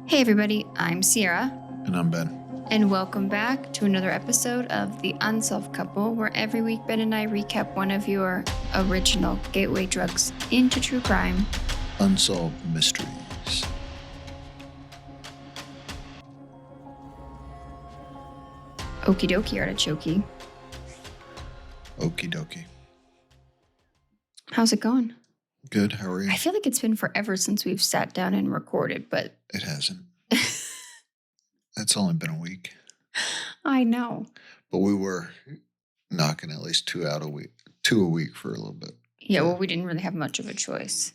Hey everybody, I'm Sierra. And I'm Ben. And welcome back to another episode of The Unsolved Couple, where every week Ben and I recap one of your original gateway drugs into true crime. Unsolved Mysteries. Okie dokie, artichoke. Okie dokie. How's it going? Good, how are you? I feel like it's been forever since we've sat down and recorded, but... It hasn't. It's only been a week. I know. But we were knocking at least two a week for a little bit. Yeah, well, we didn't really have much of a choice.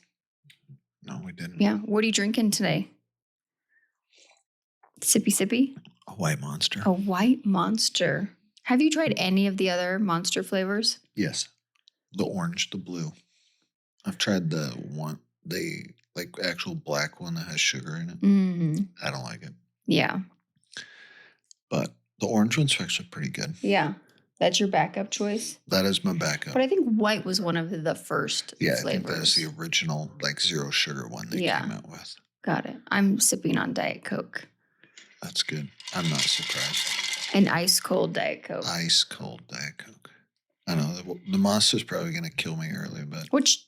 No, we didn't. Yeah, what are you drinking today? Sippy sippy? A white monster. A white monster. Have you tried any of the other monster flavors? Yes. The orange, the blue. I've tried the actual black one that has sugar in it. Mm-hmm. I don't like it. Yeah. But the orange one's actually pretty good. Yeah. That's your backup choice? That is my backup. But I think white was one of the first flavors. I think that is the original, zero sugar one they came out with. Got it. I'm sipping on Diet Coke. That's good. I'm not surprised. An ice cold Diet Coke. Ice cold Diet Coke. I know the monster's probably going to kill me early, but... Which,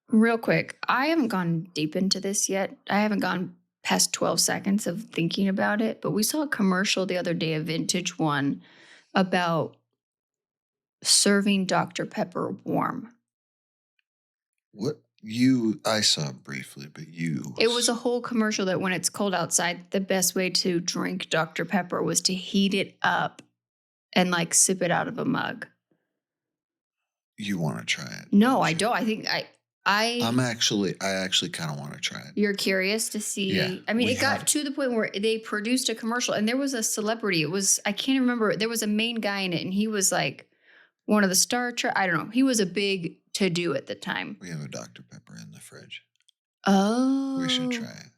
real quick, I haven't gone deep into this yet. I haven't gone past 12 seconds of thinking about it, but we saw a commercial the other day, a vintage one, about serving Dr. Pepper warm. What? I saw it briefly, but It was a whole commercial that when it's cold outside, the best way to drink Dr. Pepper was to heat it up and sip it out of a mug. You want to try it? No, I don't. I think I actually kind of want to try it. You're curious to see. Yeah, I mean, it got to the point where they produced a commercial and there was a celebrity. I can't remember. There was a main guy in it and he was one of the Star Trek. I don't know. He was a big to-do at the time. We have a Dr. Pepper in the fridge. Oh. We should try it.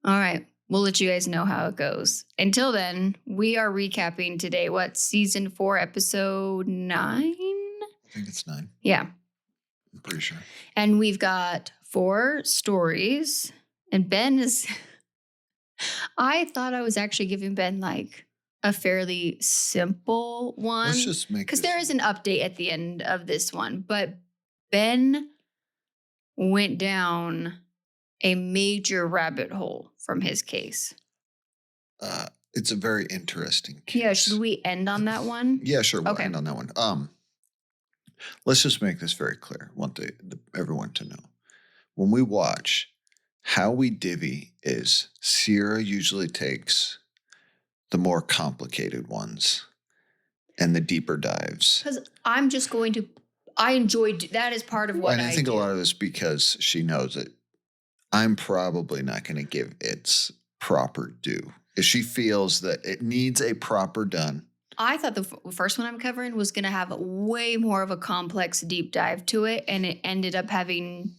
All right. We'll let you guys know how it goes. Until then, we are recapping today, season 4, episode 9? I think it's 9. Yeah. I'm pretty sure. And we've got 4 stories. And Ben is... I thought I was actually giving Ben a fairly simple one. Let's just make because there is an update at the end of this one. But Ben went down a major rabbit hole from his case. It's a very interesting case. Yeah, should we end on that one? Yeah, sure. We'll end on that one. Let's just make this very clear. I want everyone to know. When we watch, how we divvy is Sierra usually takes the more complicated ones and the deeper dives. Because I'm just going to... I enjoyed... That is part of what and I think do. A lot of this because she knows it. I'm probably not going to give its proper due. If she feels that it needs a proper done. I thought the first one I'm covering was going to have way more of a complex deep dive to it, and it ended up having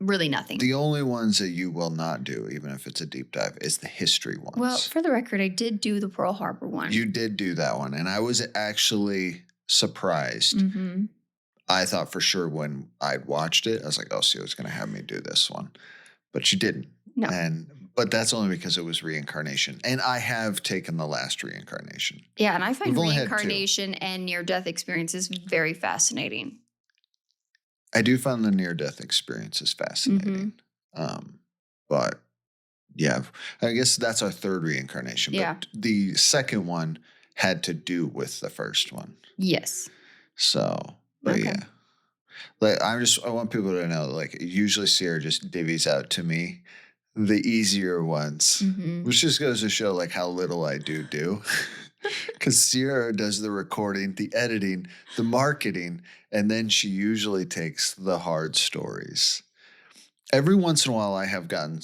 really nothing. The only ones that you will not do, even if it's a deep dive, is the history ones. Well, for the record, I did do the Pearl Harbor one. You did do that one, and I was actually surprised. Mm-hmm. I thought for sure when I'd watched it, I was like, oh, she was going to have me do this one. But she didn't. No. But that's only because it was reincarnation. And I have taken the last reincarnation. Yeah, and I find reincarnation and near-death experiences very fascinating. I do find the near-death experiences fascinating. Mm-hmm. But, yeah, I guess that's our third reincarnation. Yeah. But the second one had to do with the first one. Yes. So, but yeah. I want people to know, usually Sierra just divvies out to me the easier ones, which just goes to show how little I do. Because Sierra does the recording, the editing, the marketing, and then she usually takes the hard stories. Every once in a while I have gotten,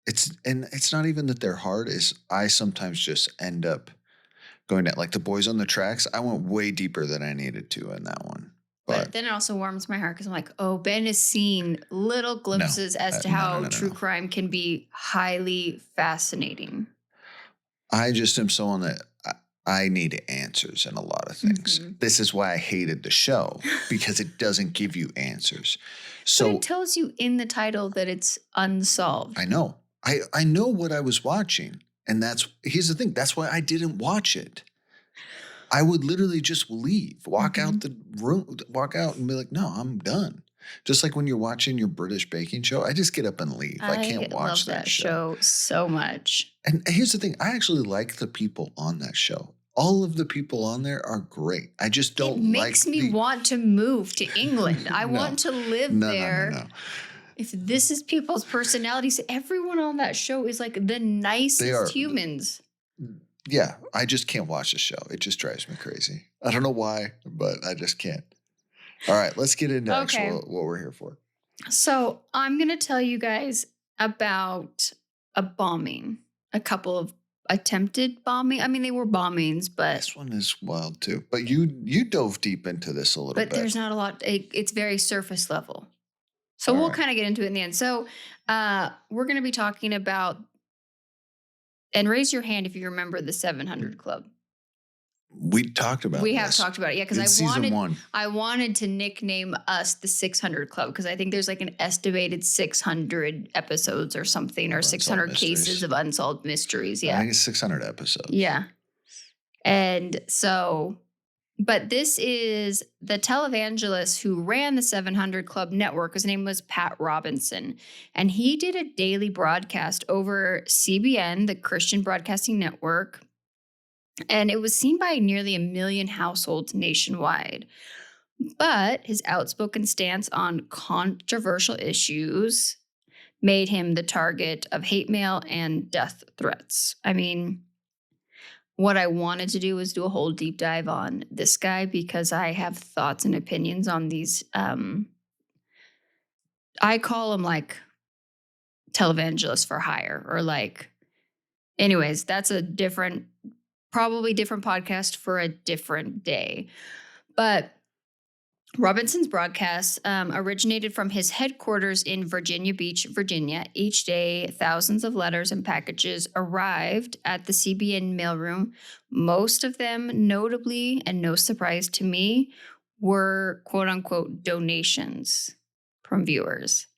it's not even that they're hard, I sometimes just end up going down, the Boys on the Tracks. I went way deeper than I needed to in that one. But then it also warms my heart because I'm like, oh, Ben has seen little glimpses as to how true crime can be highly fascinating. I just am someone that I need answers in a lot of things. Mm-hmm. This is why I hated the show, because it doesn't give you answers. So but it tells you in the title that it's unsolved. I know. I know what I was watching. And here's the thing. That's why I didn't watch it. I would literally just leave, walk out the room, walk out and be like, no, I'm done. Just like when you're watching your British baking show, I just get up and leave. I can't watch that show so much. And here's the thing. I actually like the people on that show. All of the people on there are great. I just don't like It makes me want to move to England. I want to live there. No. If this is people's personalities, everyone on that show is like the nicest humans. Yeah, I just can't watch the show. It just drives me crazy. I don't know why, but I just can't. All right, let's get into what we're here for. So I'm going to tell you guys about a bombing, a couple of attempted bombing. I mean, they were bombings, but this one is wild too. But you dove deep into this a little bit. But there's not a lot. It's very surface level. So we'll kind of get into it in the end. So we're going to be talking about, and raise your hand if you remember the 700 Club. We talked about We have talked about it, yeah, because I wanted to nickname us the 600 Club because I think there's like an estimated 600 episodes or something, or 600 cases of unsolved mysteries. Yeah, I think it's 600 episodes. Yeah, and so, but this is the televangelist who ran the 700 Club network. His name was Pat Robertson, and he did a daily broadcast over CBN, the Christian Broadcasting Network. And it was seen by nearly 1 million households nationwide. But his outspoken stance on controversial issues made him the target of hate mail and death threats. I mean, what I wanted to do was do a whole deep dive on this guy because I have thoughts and opinions on these. I call them like televangelists for hire, or like, anyways, that's probably different podcast for a different day. But Robinson's broadcast originated from his headquarters in Virginia Beach, Virginia. Each day, thousands of letters and packages arrived at the CBN mailroom. Most of them, notably, and no surprise to me, were quote unquote donations from viewers.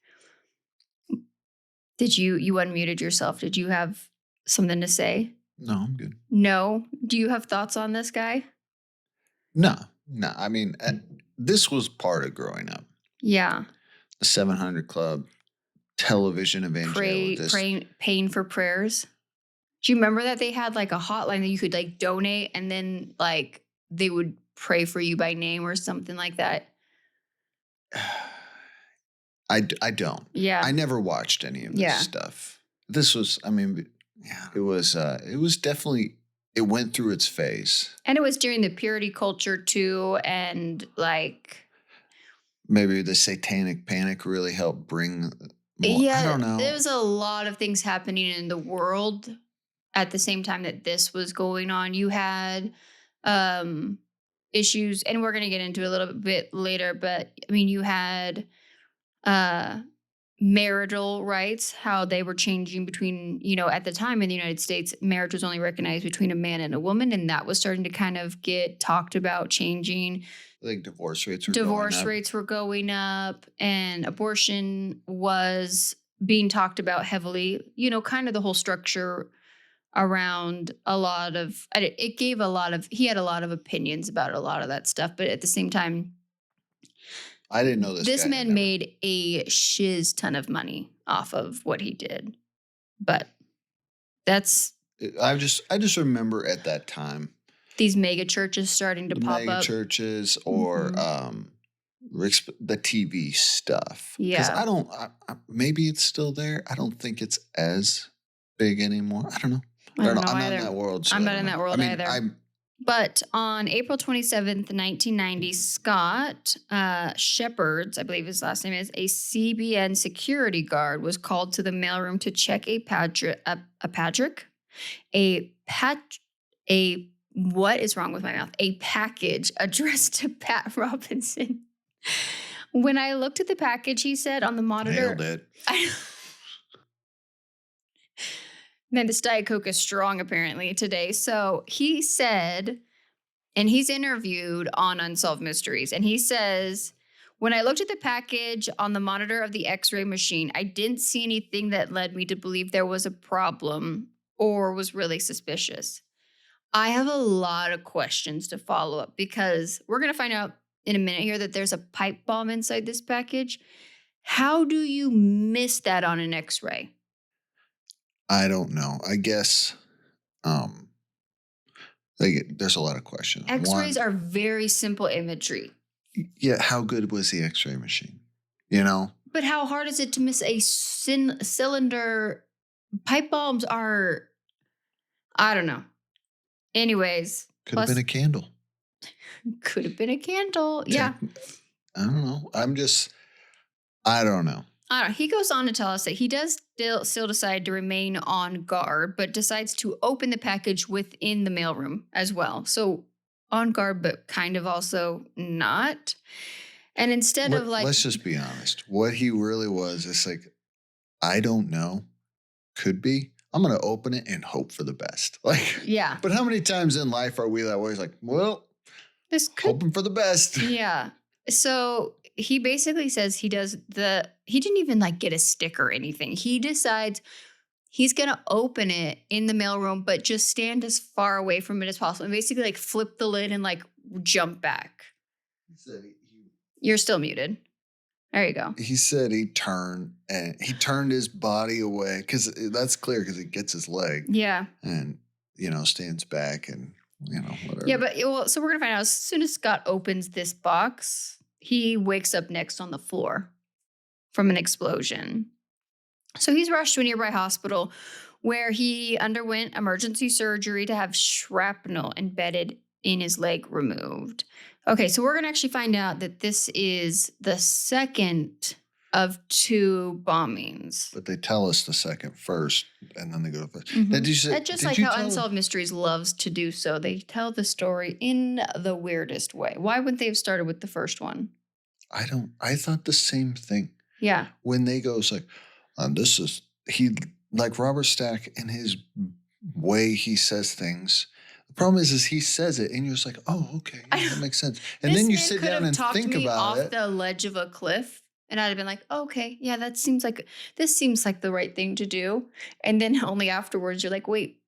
You unmuted yourself. Did you have something to say? No, I'm good. No? Do you have thoughts on this guy? No. I mean, this was part of growing up. Yeah. The 700 Club, television evangelist. Paying for prayers. Do you remember that they had like a hotline that you could like donate and then like they would pray for you by name or something like that? I don't. Yeah. I never watched any of this stuff. This was, I mean... Yeah, it was definitely, it went through its phase. And it was during the purity culture too, and like... Maybe the satanic panic really helped bring more, I don't know. There was a lot of things happening in the world at the same time that this was going on. You had issues, and we're going to get into a little bit later, but I mean, you had... marital rights, how they were changing between, at the time in the United States, marriage was only recognized between a man and a woman, and that was starting to kind of get talked about changing. Like divorce rates were going up, and abortion was being talked about heavily. Kind of the whole structure around a lot of it gave he had a lot of opinions about a lot of that stuff, but at the same time, I didn't know this. This man made a shiz ton of money off of what he did, but that's. I just remember at that time these mega churches starting to pop up. Mega churches or the TV stuff. Yeah, because maybe it's still there. I don't think it's as big anymore. I don't know. I don't know. I'm not in that world. So I'm not in that world either. But on April 27th, 1990, Scott Shepherds, I believe his last name is, a CBN security guard was called to the mailroom to check what is wrong with my mouth? A package addressed to Pat Robinson. When I looked at the package, he said on the monitor. Nailed it. Man, this Diet Coke is strong apparently today. So he said, and he's interviewed on Unsolved Mysteries, and he says, When I looked at the package on the monitor of the x-ray machine, I didn't see anything that led me to believe there was a problem or was really suspicious. I have a lot of questions to follow up because we're going to find out in a minute here that there's a pipe bomb inside this package. How do you miss that on an x-ray? I don't know. I guess there's a lot of questions. X-rays are very simple imagery. Yeah, how good was the x-ray machine? You know? But how hard is it to miss a cylinder? Pipe bombs are, I don't know. Anyways. Could have been a candle. Could have been a candle. Yeah. I don't know. I don't know. He goes on to tell us that he does still decide to remain on guard, but decides to open the package within the mailroom as well. So on guard, but kind of also not. And instead of like... Let's just be honest. What he really was, it's like, I don't know. Could be. I'm going to open it and hope for the best. Like, yeah. But how many times in life are we that way? It's like, well, hoping for the best. Yeah. So he basically says he didn't even like get a sticker or anything. He decides he's going to open it in the mailroom, but just stand as far away from it as possible and basically like flip the lid and like jump back. You're still muted. There you go. He said he turned his body away because that's clear because he gets his leg. Yeah. And, stands back and, whatever. Yeah, but so we're going to find out as soon as Scott opens this box, he wakes up next on the floor from an explosion. So he's rushed to a nearby hospital where he underwent emergency surgery to have shrapnel embedded in his leg removed. Okay, so we're going to actually find out that this is the second of 2 bombings. But they tell us the second first, and then they go to first. Mm-hmm. That's just like how Unsolved Mysteries loves to do so. They tell the story in the weirdest way. Why wouldn't they have started with the first one? I thought the same thing. Yeah. When they go, it's like, like Robert Stack in his way he says things. The problem is he says it and you're just like, oh, okay, yeah, that makes sense. And then you sit down and think about it. Off the ledge of a cliff, and I'd have been like, oh, okay, yeah, this seems like the right thing to do. And then only afterwards you're like, wait,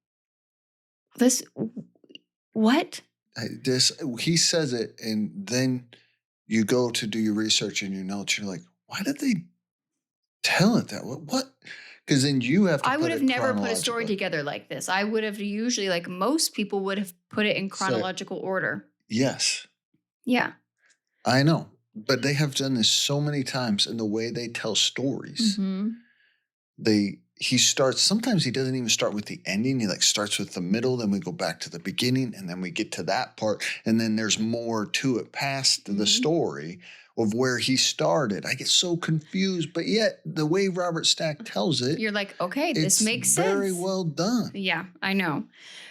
what? He says it, and then you go to do your research in your notes. You're like, why did they tell it that way? What? Because then you have to. I would have never put a story together like this. I would have usually, like most people, would have put it in chronological order. Yes. Yeah. I know. But they have done this so many times in the way they tell stories. Mm-hmm. Sometimes he doesn't even start with the ending. He starts with the middle, then we go back to the beginning, and then we get to that part. And then there's more to it past the story of where he started. I get so confused, but yet the way Robert Stack tells it, you're like, okay, this makes sense. Very well done. Yeah, I know.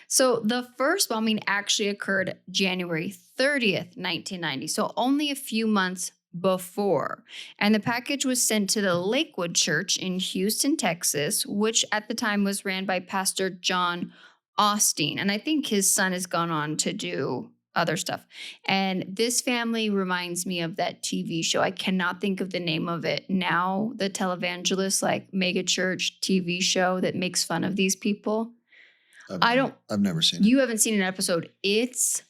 So the first bombing actually occurred January 30th, 1990. So only a few months before. And the package was sent to the Lakewood Church in Houston, Texas, which at the time was ran by Pastor John Osteen. And I think his son has gone on to do other stuff. And this family reminds me of that TV show. I cannot think of the name of it now. The televangelist, like mega church TV show that makes fun of these people. I've never seen it. You haven't seen an episode. It's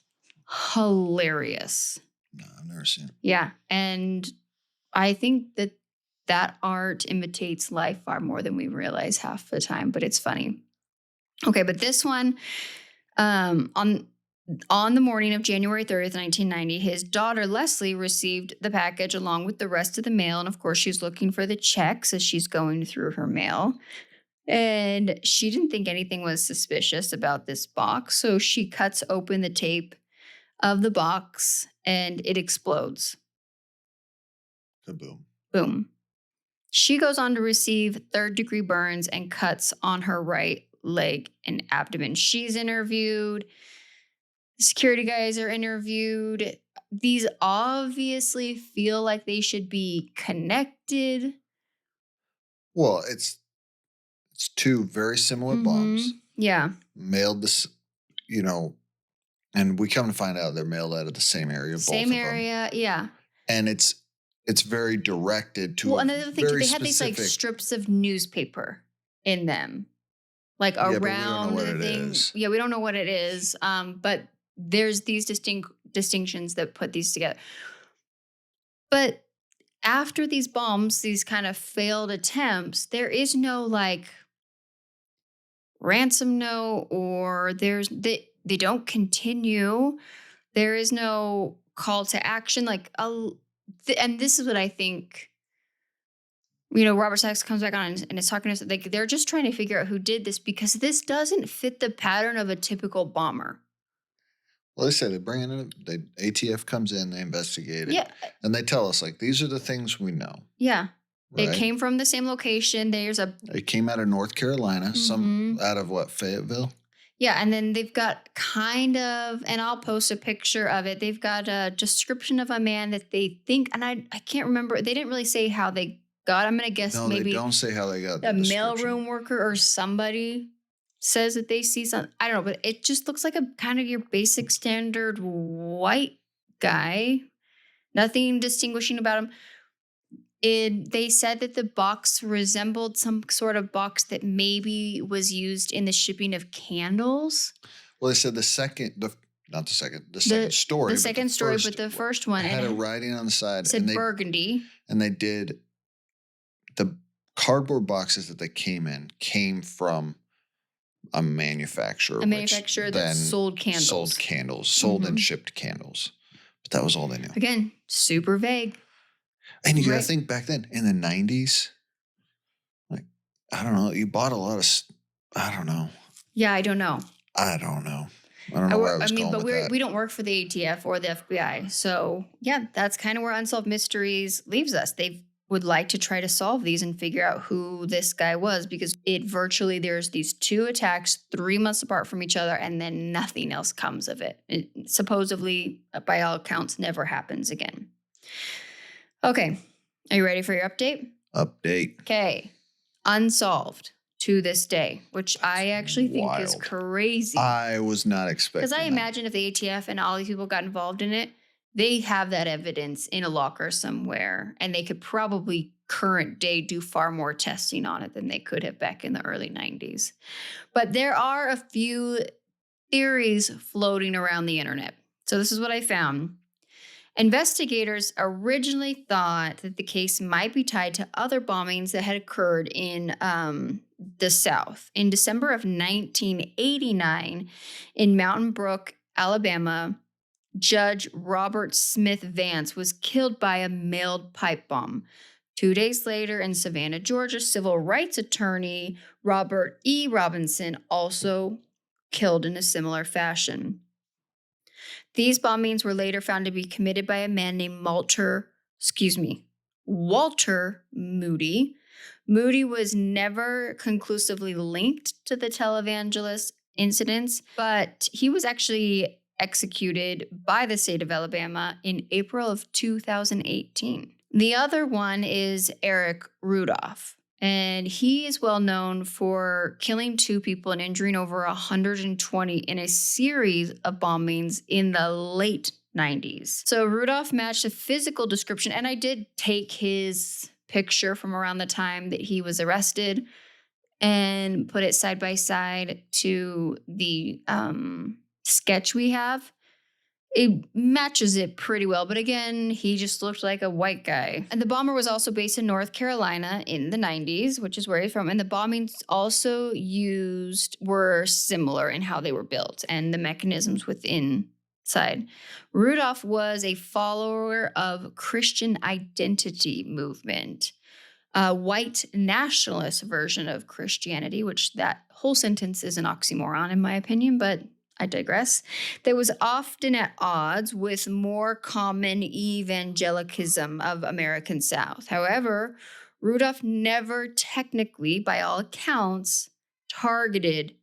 hilarious. No, I've never seen it. Yeah. And I think that art imitates life far more than we realize half the time, but it's funny. Okay, but this one, on the morning of January 30th, 1990, his daughter, Leslie, received the package along with the rest of the mail. And of course, she's looking for the checks as she's going through her mail. And she didn't think anything was suspicious about this box. So she cuts open the tape of the box and it explodes. Kaboom. Boom. She goes on to receive 3rd-degree burns and cuts on her right leg and abdomen. She's interviewed. Security guys are interviewed. These obviously feel like they should be connected. Well, it's 2 very similar bombs. Yeah. Mailed this, and we come to find out they're mailed out of the same area. Same area, yeah. And it's it's very directed to another thing too, very they had these like specific. strips of newspaper in them, like Yeah, but we don't know around what the it thing. is. Yeah, we don't know what it is. But there's these distinctions that put these together. But after these bombs, these kind of failed attempts, there is no like ransom note, or they don't continue. There is no call to action. Like and this is what I think. Robert Sachs comes back on and is talking to us. Like they're just trying to figure out who did this, because this doesn't fit the pattern of a typical bomber. Well, they say they bring in the ATF comes in, they investigate it, Yeah. and they tell us like these are the things we know. Yeah. Right? It came from the same location. It came out of North Carolina, some out of what, Fayetteville? Yeah, and then they've got kind of, and I'll post a picture of it. They've got a description of a man that they think, and I can't remember. They didn't really say how they got. I'm gonna guess maybe they don't say how they got a mailroom worker or somebody says that they see something. I don't know, but it just looks like a kind of your basic standard white guy. Nothing distinguishing about him. They said that the box resembled some sort of box that maybe was used in the shipping of candles. Well, they said the second story. The second story, but the first one had a writing on the side. Said burgundy. And they did the cardboard boxes that they came from a manufacturer. A manufacturer that sold candles. Sold and shipped candles. But that was all they knew. Again, super vague. And you got to think back then in the 90s, like, I don't know, you bought a lot of, I don't know. Yeah, I don't know. I don't know where I was going with that. We don't work for the ATF or the FBI. So, yeah, that's kind of where Unsolved Mysteries leaves us. They would like to try to solve these and figure out who this guy was, because there's these 2 attacks 3 months apart from each other, and then nothing else comes of it. It supposedly, by all accounts, never happens again. Okay. Are you ready for your update? Okay. Unsolved to this day, which I actually think is crazy. I was not expecting Because I imagine if the ATF and all these people got involved in it, they have that evidence in a locker somewhere, and they could probably current day do far more testing on it than they could have back in the early 90s. But there are a few theories floating around the internet. So this is what I found. Investigators originally thought that the case might be tied to other bombings that had occurred in the South. In December of 1989, in Mountain Brook, Alabama, Judge Robert Smith Vance was killed by a mailed pipe bomb. 2 days later, in Savannah, Georgia, civil rights attorney Robert E. Robertson also killed in a similar fashion. These bombings were later found to be committed by a man named Walter Moody. Moody was never conclusively linked to the televangelist incidents, but he was actually executed by the state of Alabama in April of 2018. The other one is Eric Rudolph. And he is well known for killing 2 people and injuring over 120 in a series of bombings in the late 90s. So Rudolph matched a physical description, and I did take his picture from around the time that he was arrested and put it side by side to the sketch we have. It matches it pretty well, but again, he just looked like a white guy. And the bomber was also based in North Carolina in the 90s, which is where he's from. And the bombings also were similar in how they were built and the mechanisms inside. Rudolph was a follower of Christian identity movement, a white nationalist version of Christianity, which that whole sentence is an oxymoron in my opinion, but I digress. That was often at odds with more common evangelicism of American South. However, Rudolph never technically, by all accounts, targeted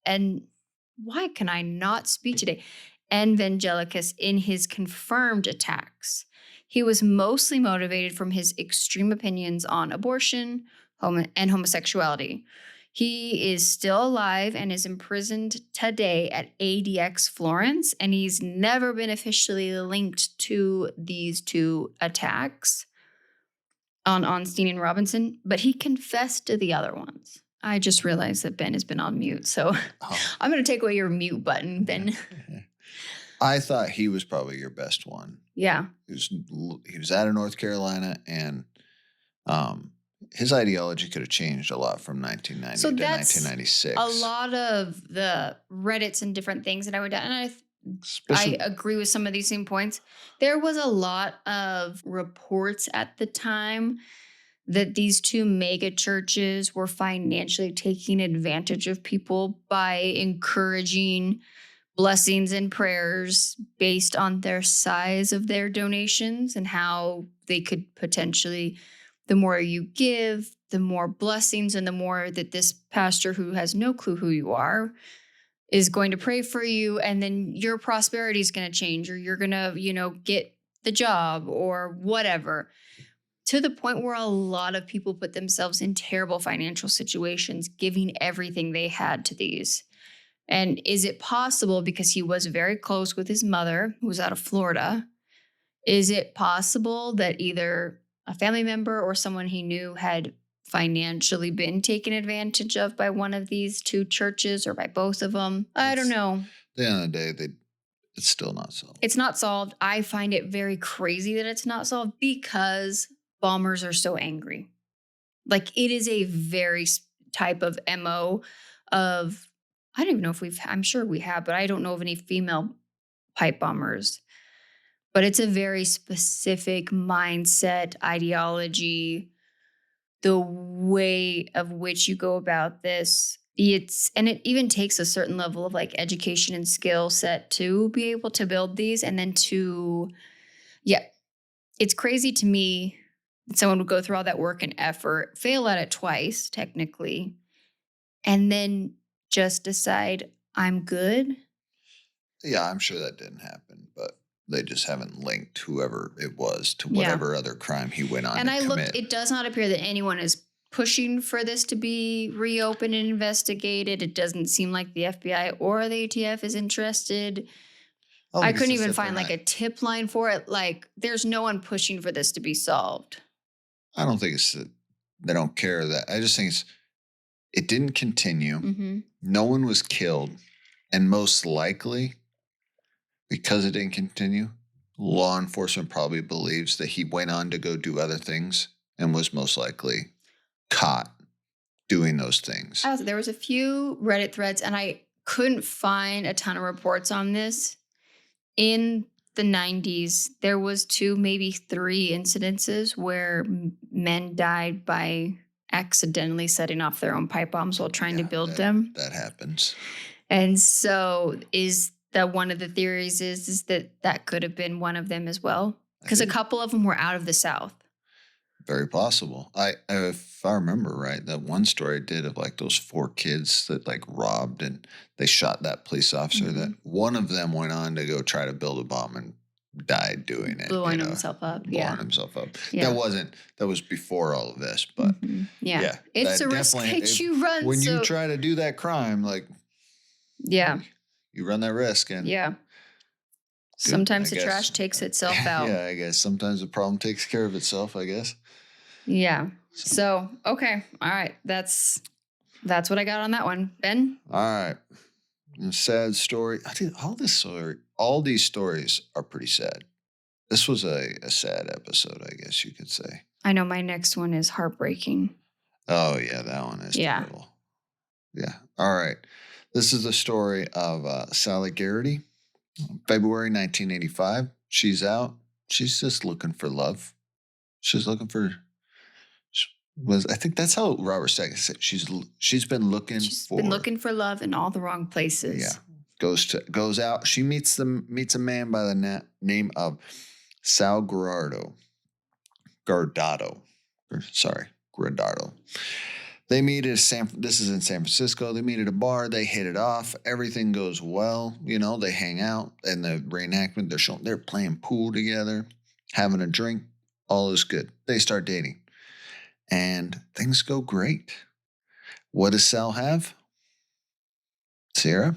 and why can I not speak today? Evangelicus in his confirmed attacks. He was mostly motivated from his extreme opinions on abortion and homosexuality. He is still alive and is imprisoned today at ADX Florence, and he's never been officially linked to these two attacks on Osteen and Robertson, but he confessed to the other ones. I just realized that Ben has been on mute, so I'm going to take away your mute button, Ben. I thought he was probably your best one. Yeah. He was out of North Carolina, and his ideology could have changed a lot from 1990 to 1996. A lot of the Reddits and different things that I went down, and I agree with some of these same points. There was a lot of reports at the time that these two mega churches were financially taking advantage of people by encouraging blessings and prayers based on their size of their donations and how they could potentially, the more you give, the more blessings and the more that this pastor who has no clue who you are is going to pray for you, and then your prosperity is going to change, or you're going to, get the job or whatever, to the point where a lot of people put themselves in terrible financial situations, giving everything they had to these. And is it possible, because he was very close with his mother, who was out of Florida, is it possible that either a family member or someone he knew had financially been taken advantage of by one of these two churches or by both of them? I don't know. At the end of the day, it's still not solved. It's not solved. I find it very crazy that it's not solved because bombers are so angry. Like, it is a very type of MO of, I don't even know if I'm sure we have, but I don't know of any female pipe bombers. But it's a very specific mindset, ideology, the way of which you go about this. And it even takes a certain level of like education and skill set to be able to build these, and then it's crazy to me that someone would go through all that work and effort, fail at it twice technically, and then just decide I'm good. Yeah, I'm sure that didn't happen, but they just haven't linked whoever it was to whatever other crime he went on to commit. It does not appear that anyone is pushing for this to be reopened and investigated. It doesn't seem like the FBI or the ATF is interested. I couldn't even find like a tip line for it. Like, there's no one pushing for this to be solved. I don't think it's that they don't care that. I just think it didn't continue. Mm-hmm. No one was killed. And most likely, because it didn't continue, law enforcement probably believes that he went on to go do other things and was most likely caught doing those things. There was a few Reddit threads, and I couldn't find a ton of reports on this. In the 90s, there was 2, maybe 3 incidences where men died by accidentally setting off their own pipe bombs while trying to build them. That happens. And so is that one of the theories is that could have been one of them as well? Because a couple of them were out of the South. Very possible. If I remember right, that one story I did of like those 4 kids that like robbed and they shot that police officer, mm-hmm. that one of them went on to go try to build a bomb and died doing it. Blowing himself up. Yeah. That was before all of this, but mm-hmm. yeah. It's a risk that you run. When you try to do that crime, like, you run that risk. And sometimes the trash takes itself out. Yeah, I guess sometimes the problem takes care of itself, I guess. Yeah. So okay. All right. That's what I got on that one. Ben? All right. Sad story. All these stories are pretty sad. This was a sad episode, I guess you could say. I know my next one is heartbreaking. Oh, yeah. That one is terrible. Yeah. All right. This is the story of Sally Garrity. February 1985. She's out. She's just looking for love. She's looking for... I think that's how Robert said it. She's been looking for love in all the wrong places. Yeah. Goes out. She meets a man by the name of Sal Gardado. They meet at this is in San Francisco. They meet at a bar. They hit it off. Everything goes well. They hang out. In the reenactment, they're playing pool together, having a drink. All is good. They start dating. And things go great. What does Sal have? Sierra?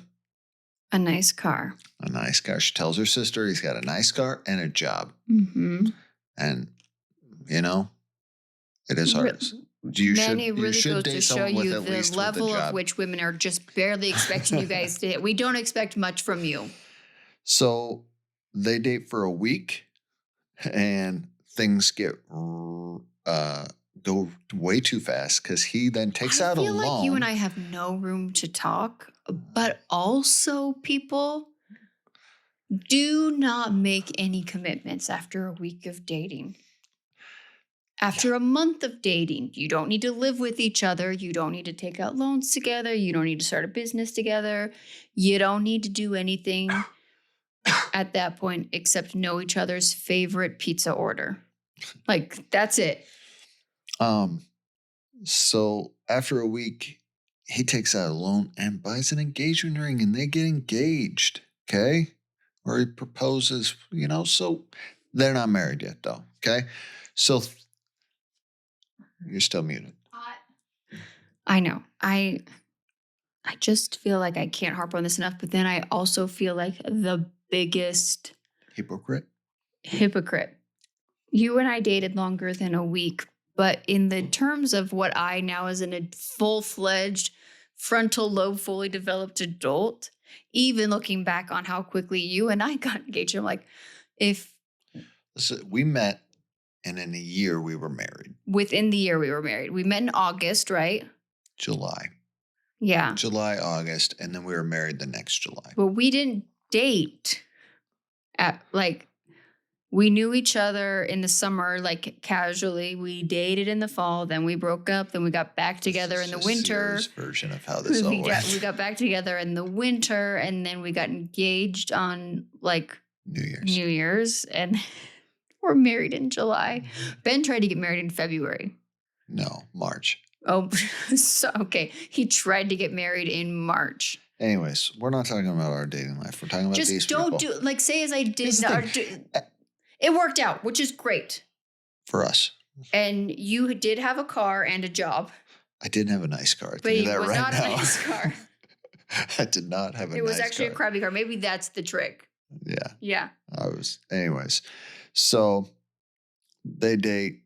A nice car. A nice car. She tells her sister he's got a nice car and a job. Mm-hmm. And, it is hard. It really goes to show you the level of which women are just barely expecting you guys to hit. We don't expect much from you. So they date for a week and things go way too fast because he then takes out a loan. I feel like you and I have no room to talk, but also people do not make any commitments after a week of dating. After a month of dating, you don't need to live with each other. You don't need to take out loans together. You don't need to start a business together. You don't need to do anything at that point except know each other's favorite pizza order. Like, that's it. So after a week, he takes out a loan and buys an engagement ring and they get engaged. Okay. Or he proposes, so they're not married yet though. Okay. So you're still muted. I know. I just feel like I can't harp on this enough, but then I also feel like the biggest hypocrite. You and I dated longer than a week, but in the terms of what I now as a full-fledged frontal lobe fully developed adult, even looking back on how quickly you and I got engaged, I'm like, we met and in a year we were married. Within the year we were married. We met in August, right? July. Yeah. July, August, and then we were married the next July. But we didn't date we knew each other in the summer, casually. We dated in the fall, then we broke up, then we got back together in the winter. Version of how this all went. We got back together in the winter, and then we got engaged on New Year's, and we're married in July. Ben tried to get married in February. No, March. Oh, so okay. He tried to get married in March. Anyways, we're not talking about our dating life. We're talking about these people. Just don't say as I did. It worked out, which is great. For us. And you did have a car and a job. I didn't have a nice car. But it was not a nice car. I did not have a nice car. It was actually a crappy car. Maybe that's the trick. Yeah. Yeah. Anyways. So they date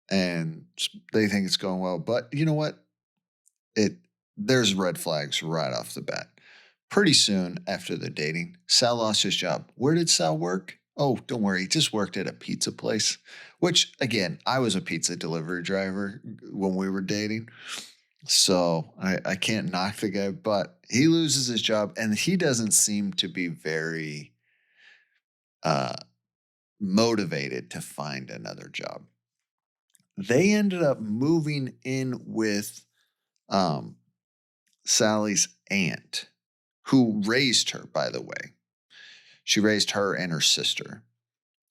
and they think it's going well. But you know what? There's red flags right off the bat. Pretty soon after the dating, Sal lost his job. Where did Sal work? Oh, don't worry. He just worked at a pizza place, which, again, I was a pizza delivery driver when we were dating. So I can't knock the guy, but he loses his job and he doesn't seem to be very motivated to find another job. They ended up moving in with Sally's aunt, who raised her, by the way. She raised her and her sister.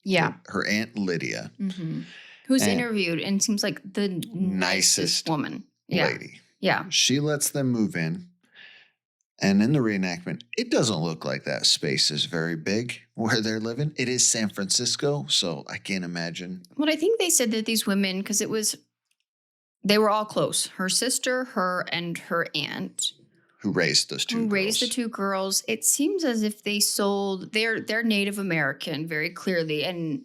Yeah. Her Aunt Lydia. Mm-hmm. Who's interviewed and seems like the nicest woman. Lady. Yeah. She lets them move in. And in the reenactment, it doesn't look like that space is very big where they're living. It is San Francisco, so I can't imagine. Well, I think they said that these women, because they were all close. Her sister, her, and her aunt. Who raised those two girls. Raised the two girls. It seems as if they sold, they're Native American very clearly. And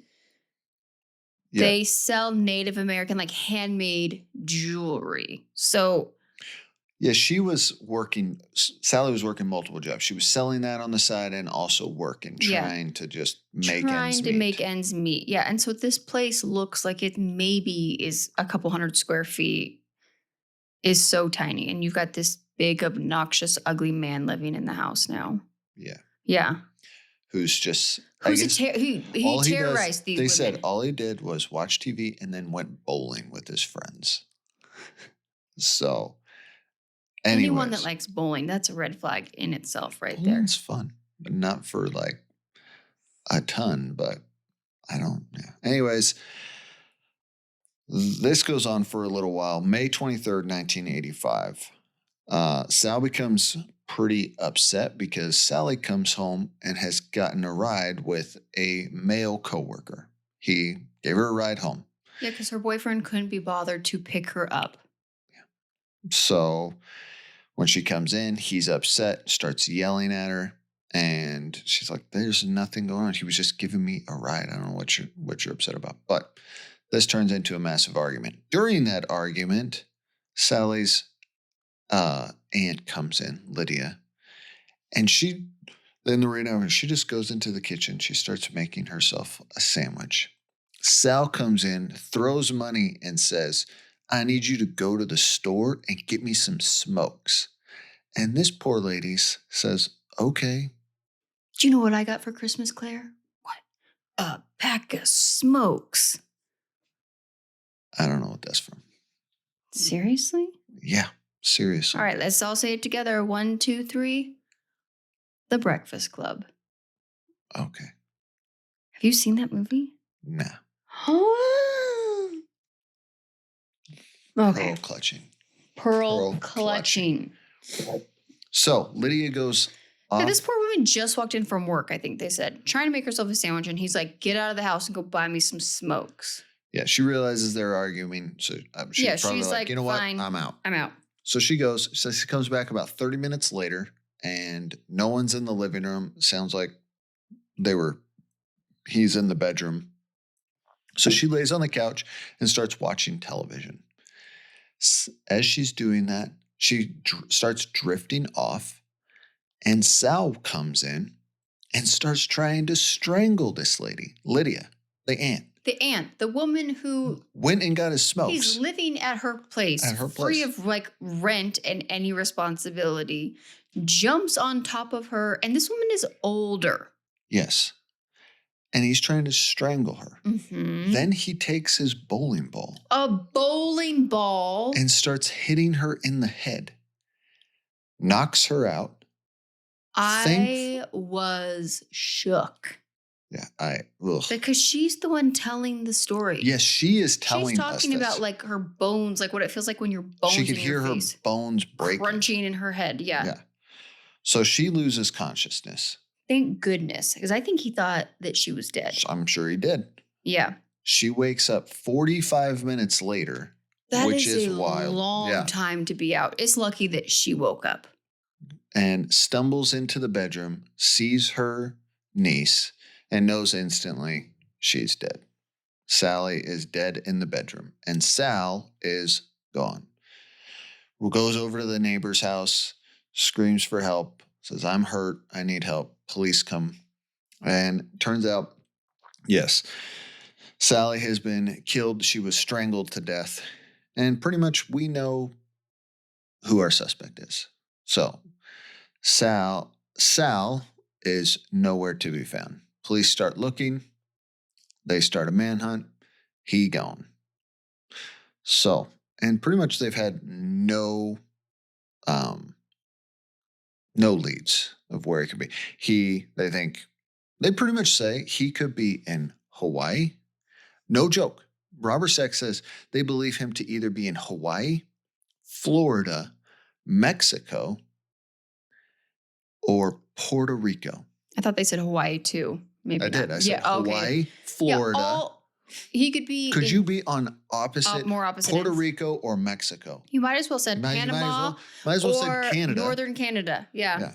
they sell Native American, handmade jewelry. So. Yeah, Sally was working multiple jobs. She was selling that on the side and also working, trying to just make ends meet. Yeah. And so this place looks like it maybe is a couple hundred square feet, is so tiny. And you've got this big, obnoxious, ugly man living in the house now. Yeah. Yeah. Who's just... he terrorized these women. They said all he did was watch TV and then went bowling with his friends. So... Anyways, anyone that likes bowling, that's a red flag in itself right there. It's fun, but not for a ton, but I don't. Yeah. Anyways, this goes on for a little while. May 23rd, 1985. Sal becomes pretty upset because Sally comes home and has gotten a ride with a male coworker. He gave her a ride home. Yeah, because her boyfriend couldn't be bothered to pick her up. So when she comes in, he's upset, starts yelling at her. And she's like, there's nothing going on. He was just giving me a ride. I don't know what you're upset about. But this turns into a massive argument. During that argument, Sally's aunt comes in, Lydia. And she, in the readout, she just goes into the kitchen. She starts making herself a sandwich. Sal comes in, throws money, and says, I need you to go to the store and get me some smokes. And this poor lady says, okay. Do you know what I got for Christmas, Claire? What? A pack of smokes. I don't know what that's from. Seriously? Yeah, seriously. All right, let's all say it together. 1, 2, 3. The Breakfast Club. Okay. Have you seen that movie? Nah. Okay. Pearl clutching. Pearl clutching. So Lydia goes off. Yeah, this poor woman just walked in from work, I think they said, trying to make herself a sandwich. And he's like, get out of the house and go buy me some smokes. Yeah, she realizes they're arguing. So she's probably like, you know fine. what? I'm out. I'm out. So she goes. So she comes back about 30 minutes later and no one's in the living room. Sounds like he's in the bedroom. So she lays on the couch and starts watching television. As she's doing that, she starts drifting off, and Sal comes in and starts trying to strangle this lady, Lydia, the aunt. The aunt, the woman who went and got his smokes. He's living at her place, free of like rent and any responsibility, jumps on top of her, and this woman is older. Yes. And he's trying to strangle her. Mm-hmm. Then he takes his bowling ball. A bowling ball. And starts hitting her in the head. Knocks her out. I was shook. Yeah, because she's the one telling the story. Yes, she is telling us She's talking about like her bones, like what it feels like when your bones. She could hear her bones breaking, crunching in her head. Yeah. So she loses consciousness. Thank goodness, because I think he thought that she was dead. I'm sure he did. Yeah. She wakes up 45 minutes later, which is wild. Long time to be out. It's lucky that she woke up. And stumbles into the bedroom, sees her niece, and knows instantly she's dead. Sally is dead in the bedroom, and Sal is gone. Who goes over to the neighbor's house, screams for help, says, I'm hurt, I need help. Police come. And turns out, yes, Sally has been killed. She was strangled to death. And pretty much we know who our suspect is. So Sal is nowhere to be found. Police start looking. They start a manhunt. He gone. So, and pretty much they've had no leads of where he could be. They pretty much say he could be in Hawaii. No joke. Robert Sachs says they believe him to either be in Hawaii, Florida, Mexico, or Puerto Rico. I thought they said Hawaii too. Maybe I did. I said Hawaii, Florida. He could be. Could you be on more opposite Puerto ends. Rico or Mexico? You might as well said Panama. Might as well or said Canada. Northern Canada. Yeah.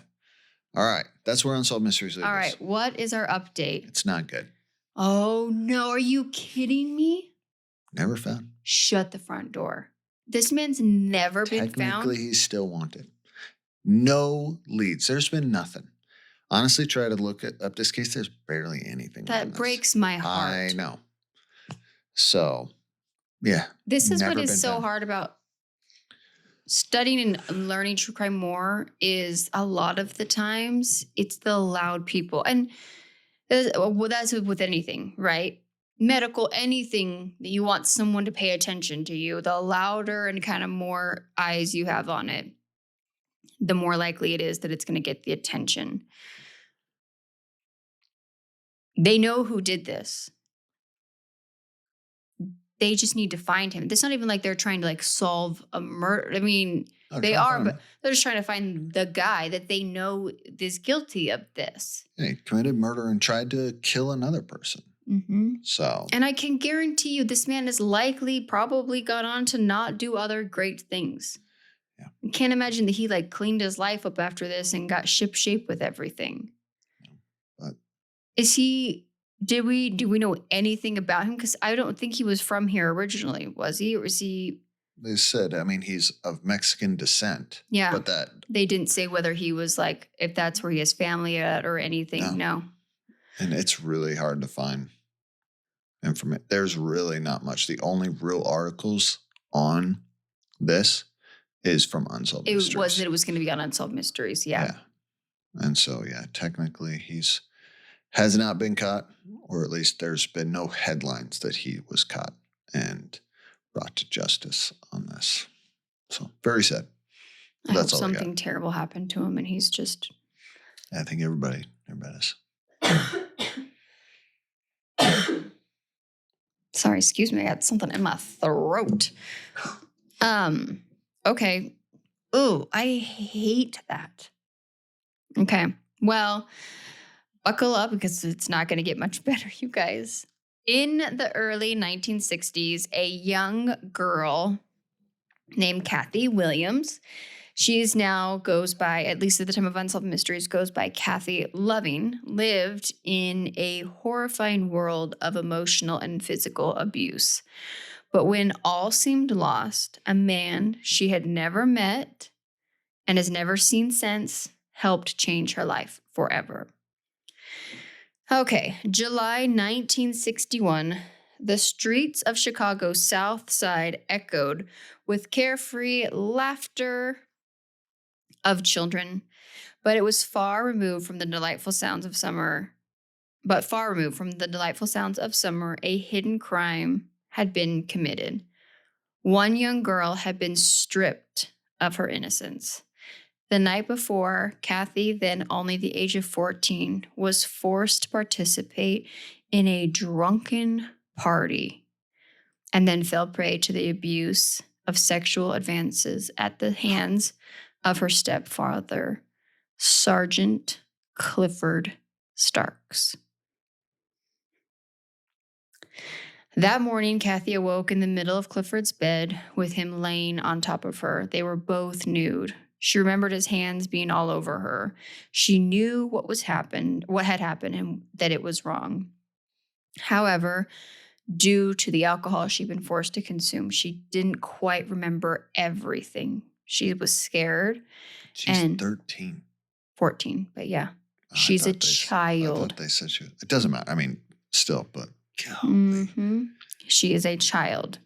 All right. That's where Unsolved Mysteries lives. All right. What is our update? It's not good. Oh, no. Are you kidding me? Never found. Shut the front door. This man's never been found. Technically, he's still wanted. No leads. There's been nothing. Honestly, try to look up this case. There's barely anything. That breaks my heart. I know. So, yeah. This is what is so hard about studying and learning true crime more is a lot of the times it's the loud people. And that's with anything, right? Medical, anything that you want someone to pay attention to you, the louder and kind of more eyes you have on it, the more likely it is that it's going to get the attention. They know who did this. They just need to find him. It's not even like they're trying to like solve a murder. I mean, they are, but they're just trying to find the guy that they know is guilty of this. He committed murder and tried to kill another person. Mm-hmm. So, and I can guarantee you this man has probably gone on to not do other great things. Yeah. I can't imagine that he like cleaned his life up after this and got ship shape with everything. But Is he, do we know anything about him? Because I don't think he was from here originally, was he? Or was he? they said, I mean, he's of Mexican descent. Yeah. But that. They didn't say whether he was like, if that's where he has family at or anything. No. And it's really hard to find information. There's really not much. The only real articles on this is from Unsolved Mysteries. It was that it was going to be on Unsolved Mysteries. Yeah. And so, technically has not been caught, or at least there's been no headlines that he was caught and brought to justice on this. So very sad. I hope something terrible happened to him and he's just. I think everybody is. Sorry, excuse me. I got something in my throat. Okay. Ooh, I hate that. Okay. Well, buckle up because it's not going to get much better, you guys. In the early 1960s, a young girl named Cathy Williams, she's now goes by, at least at the time of Unsolved Mysteries, goes by Cathy Loving, lived in a horrifying world of emotional and physical abuse. But when all seemed lost, a man she had never met and has never seen since helped change her life forever. Okay, July 1961, the streets of Chicago's South Side echoed with carefree laughter of children, but it was far removed from the delightful sounds of summer. A hidden crime had been committed. One young girl had been stripped of her innocence. The night before, Cathy, then only the age of 14, was forced to participate in a drunken party and then fell prey to the abuse of sexual advances at the hands of her stepfather, Sergeant Clifford Starks. That morning, Cathy awoke in the middle of Clifford's bed with him laying on top of her. They were both nude. She remembered his hands being all over her. She knew what had happened, and that it was wrong. However, due to the alcohol she'd been forced to consume, she didn't quite remember everything. She was scared. She's 13. 14, but yeah. She's a child. I thought they said it doesn't matter. I mean, still, but she is a child.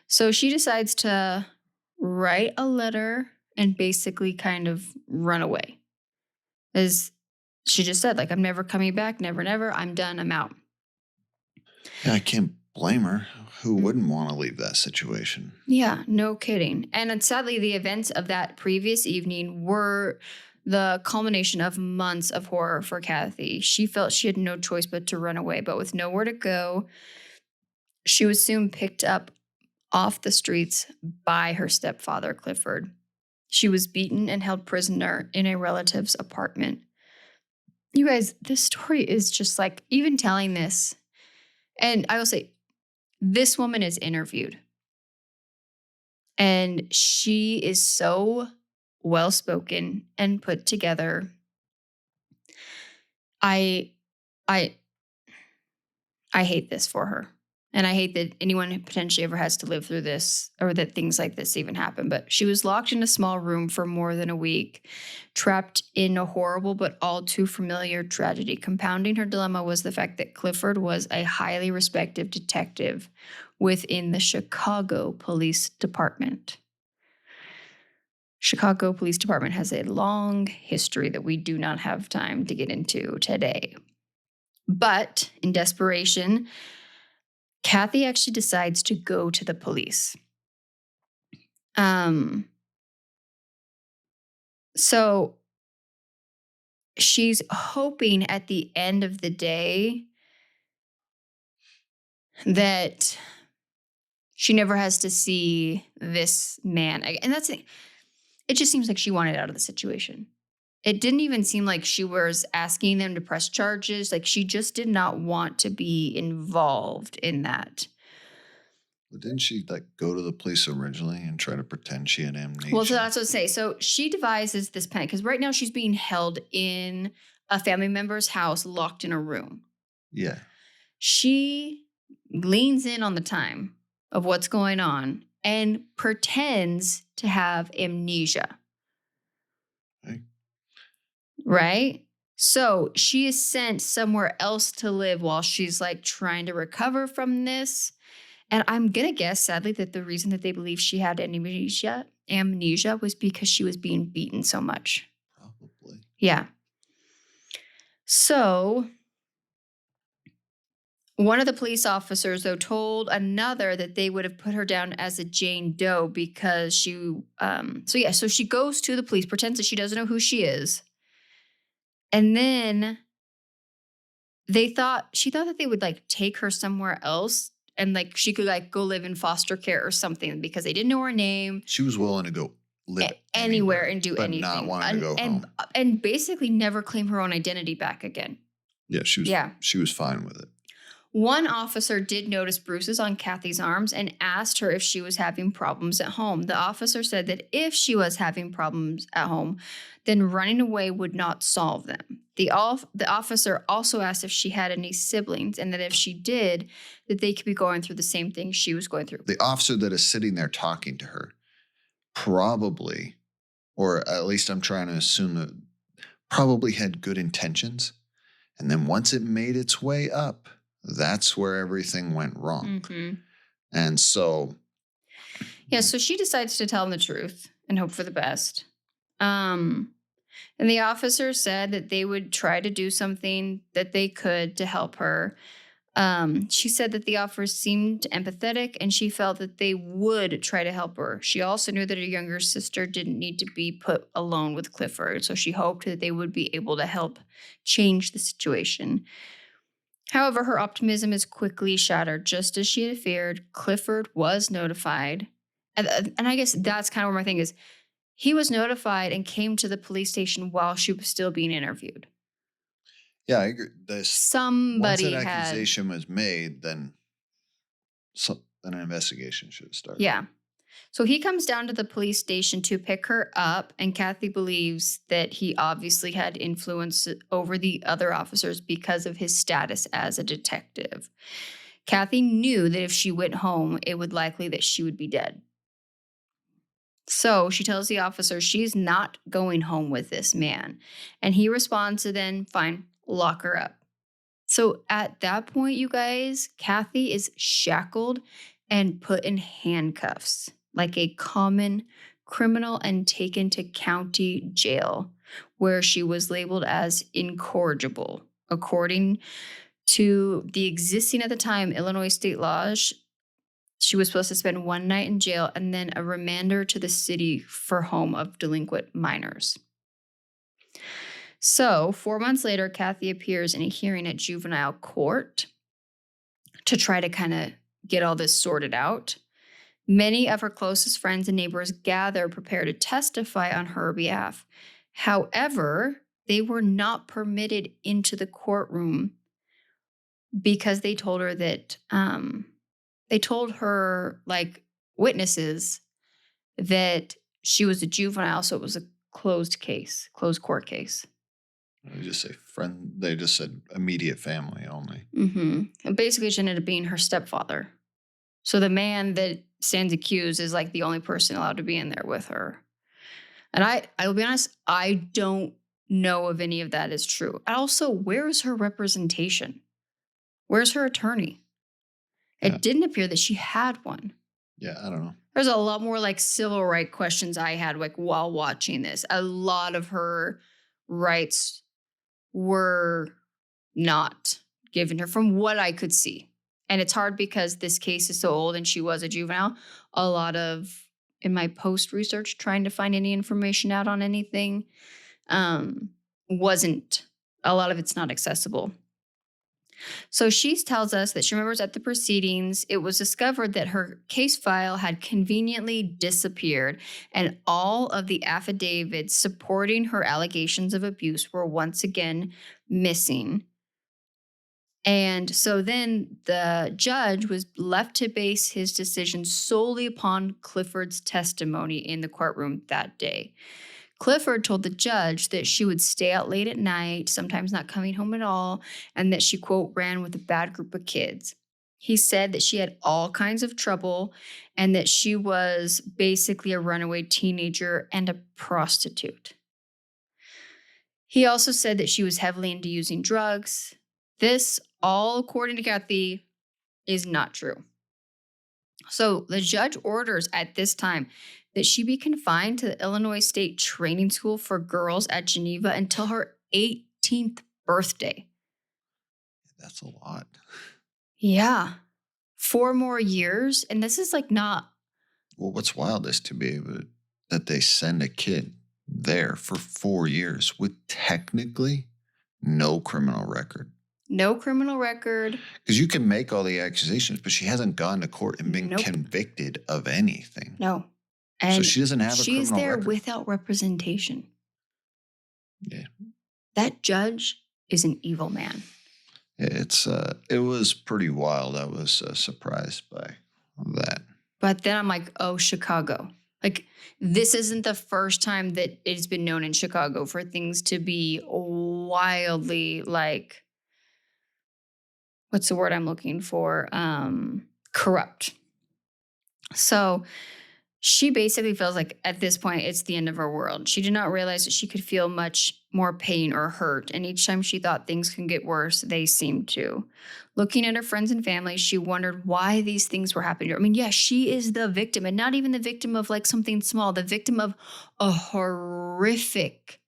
So she decides to write a letter and basically kind of run away. As she just said, like, I'm never coming back, never, I'm done, I'm out. Yeah, I can't blame her. Who wouldn't want to leave that situation? Yeah, no kidding. And sadly, the events of that previous evening were the culmination of months of horror for Cathy. She felt she had no choice but to run away, but with nowhere to go, she was soon picked up off the streets by her stepfather, Clifford. She was beaten and held prisoner in a relative's apartment. You guys, this story is just like, even telling this, and I will say, this woman is interviewed. And she is so well-spoken and put together. I hate this for her. And I hate that anyone who potentially ever has to live through this or that things like this even happen. But she was locked in a small room for more than a week, trapped in a horrible but all too familiar tragedy. Compounding her dilemma was the fact that Clifford was a highly respected detective within the Chicago Police Department. Chicago Police Department has a long history that we do not have time to get into today. But in desperation, Cathy actually decides to go to the police. So she's hoping at the end of the day that she never has to see this man. And that's it. It just seems like she wanted out of the situation. It didn't even seem like she was asking them to press charges. Like, she just did not want to be involved in that. But didn't she go to the police originally and try to pretend she had amnesia? Well, so that's what I say. So she devises this plan because right now she's being held in a family member's house, locked in a room. Yeah. She leans in on the time of what's going on and pretends to have amnesia. Okay. Right? So she is sent somewhere else to live while she's trying to recover from this. And I'm going to guess, sadly, that the reason that they believe she had amnesia was because she was being beaten so much. Probably. Yeah. So one of the police officers, though, told another that they would have put her down as a Jane Doe because so she goes to the police, pretends that she doesn't know who she is. And then she thought that they would take her somewhere else and she could go live in foster care or something because they didn't know her name. She was willing to go live anywhere and do but anything. not wanting to go home. And basically never claim her own identity back again. Yeah, she was fine with it. One officer did notice bruises on Cathy's arms and asked her if she was having problems at home. The officer said that if she was having problems at home, then running away would not solve them. The officer also asked if she had any siblings and that if she did, that they could be going through the same thing she was going through. The officer that is sitting there talking to her probably, or at least I'm trying to assume that probably had good intentions. And then once it made its way up, that's where everything went wrong. Mm-hmm. And so. Yeah, so she decides to tell him the truth and hope for the best. And the officer said that they would try to do something that they could to help her. She said that the officers seemed empathetic and she felt that they would try to help her. She also knew that her younger sister didn't need to be put alone with Clifford, so she hoped that they would be able to help change the situation. However, her optimism is quickly shattered. Just as she had feared, Clifford was notified. And I guess that's kind of where my thing is. He was notified and came to the police station while she was still being interviewed. Yeah, I agree. Once that accusation was made, then an investigation should have started. Yeah. So he comes down to the police station to pick her up, and Cathy believes that he obviously had influence over the other officers because of his status as a detective. Cathy knew that if she went home, it would likely that she would be dead. So she tells the officer she's not going home with this man. And he responds to then, fine, lock her up. So at that point, you guys, Cathy is shackled and put in handcuffs like a common criminal and taken to county jail where she was labeled as incorrigible. According to the existing at the time Illinois state laws, she was supposed to spend one night in jail and then a remander to the city for home of delinquent minors. So 4 months later, Cathy appears in a hearing at juvenile court to try to kind of get all this sorted out. Many of her closest friends and neighbors gather prepared to testify on her behalf. However, they were not permitted into the courtroom because they told her that witnesses that she was a juvenile, so it was a closed court case. They just say friend. They just said immediate family only. Mm-hmm. And basically, she ended up being her stepfather. So the man that stands accused is the only person allowed to be in there with her. And I will be honest, I don't know if any of that is true. And also, where's her representation? Where's her attorney? Yeah. It didn't appear that she had one. Yeah, I don't know. There's a lot more civil rights questions I had while watching this. A lot of her rights were not given her from what I could see. And it's hard because this case is so old and she was a juvenile. A lot of, in my post research, trying to find any information out on anything, a lot of it's not accessible. So she tells us that she remembers at the proceedings, it was discovered that her case file had conveniently disappeared and all of the affidavits supporting her allegations of abuse were once again missing. And so then the judge was left to base his decision solely upon Clifford's testimony in the courtroom that day. Clifford told the judge that she would stay out late at night, sometimes not coming home at all, and that she, quote, ran with a bad group of kids. He said that she had all kinds of trouble and that she was basically a runaway teenager and a prostitute. He also said that she was heavily into using drugs. This, all according to Cathy, is not true. So the judge orders at this time that she be confined to the Illinois State Training School for Girls at Geneva until her 18th birthday. That's a lot. Yeah. 4 more years. And this is like not. Well, what's wild is to be able that they send a kid there for 4 years with technically no criminal record. No criminal record. Because you can make all the accusations, but she hasn't gone to court and been convicted of anything. No. And so she doesn't have a criminal record. She's there without representation. Yeah. That judge is an evil man. It was pretty wild. I was surprised by that. But then I'm like, oh, Chicago. Like, this isn't the first time that it's been known in Chicago for things to be wildly, like, what's the word I'm looking for? Corrupt. So she basically feels like at this point, it's the end of her world. She did not realize that she could feel much more pain or hurt. And each time she thought things can get worse, they seemed to. Looking at her friends and family, she wondered why these things were happening to her. I mean, yeah, she is the victim, and not even the victim of like something small, the victim of a horrific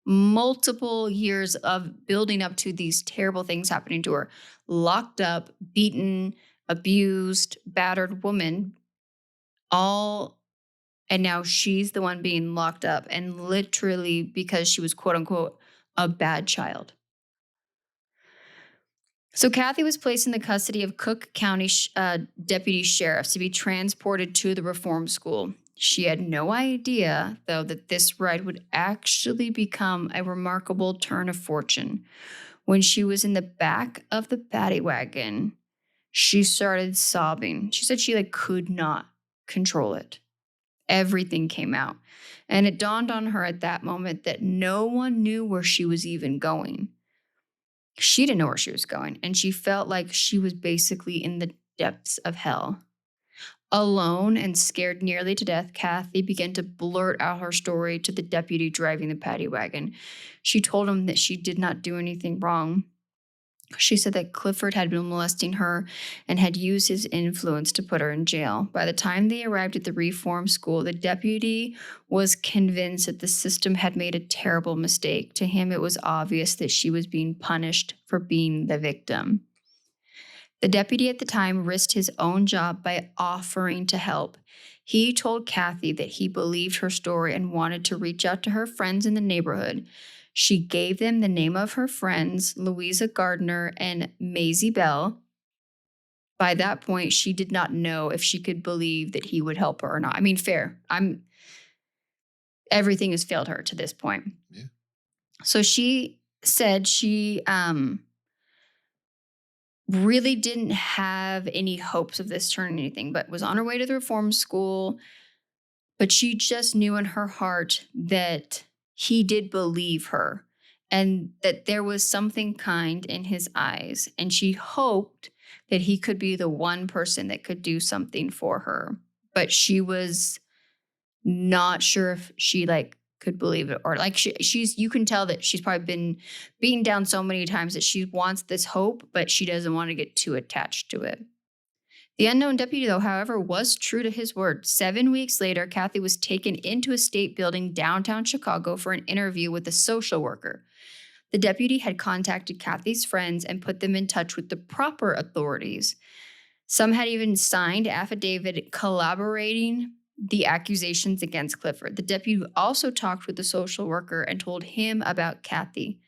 multiple years of building up to these terrible things happening to her. Locked up, beaten, abused, battered woman, all, and now she's the one being locked up, and literally because she was, quote unquote, a bad child. So Cathy was placed in the custody of Cook County deputy sheriffs to be transported to the reform school. She had no idea, though, that this ride would actually become a remarkable turn of fortune. When she was in the back of the paddy wagon, she started sobbing. She said she could not control it. Everything came out. And it dawned on her at that moment that no one knew where she was even going. She didn't know where she was going, and she felt like she was basically in the depths of hell. Alone and scared nearly to death, Cathy began to blurt out her story to the deputy driving the paddy wagon. She told him that she did not do anything wrong. She said that Clifford had been molesting her and had used his influence to put her in jail. By the time they arrived at the reform school, the deputy was convinced that the system had made a terrible mistake. To him, it was obvious that she was being punished for being the victim. The deputy at the time risked his own job by offering to help. He told Cathy that he believed her story and wanted to reach out to her friends in the neighborhood. She gave them the name of her friends, Louisa Gardner and Maisie Bell. By that point, she did not know if she could believe that he would help her or not. I mean, fair. Everything has failed her to this point. Yeah. So she said she really didn't have any hopes of this turning anything, but was on her way to the reform school. But she just knew in her heart that he did believe her and that there was something kind in his eyes. And she hoped that he could be the one person that could do something for her. But she was not sure if she could believe it, or she's, you can tell that she's probably been beaten down so many times that she wants this hope, but she doesn't want to get too attached to it. The unknown deputy, though, however, was true to his word. 7 weeks later, Cathy was taken into a state building downtown Chicago for an interview with a social worker. The deputy had contacted Cathy's friends and put them in touch with the proper authorities. Some had even signed affidavit corroborating the accusations against Clifford. The deputy also talked with the social worker and told him about Cathy.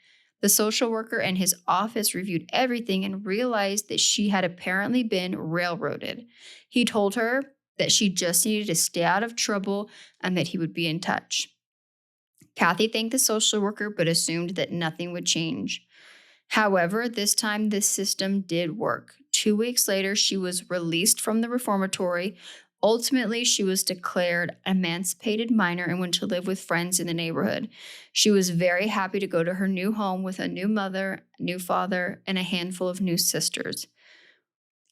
The social worker and his office reviewed everything and realized that she had apparently been railroaded. He told her that she just needed to stay out of trouble and that he would be in touch. Cathy thanked the social worker but assumed that nothing would change. However, this time this system did work. 2 weeks later, she was released from the reformatory. Ultimately, she was declared emancipated minor and went to live with friends in the neighborhood. She was very happy to go to her new home with a new mother, new father, and a handful of new sisters.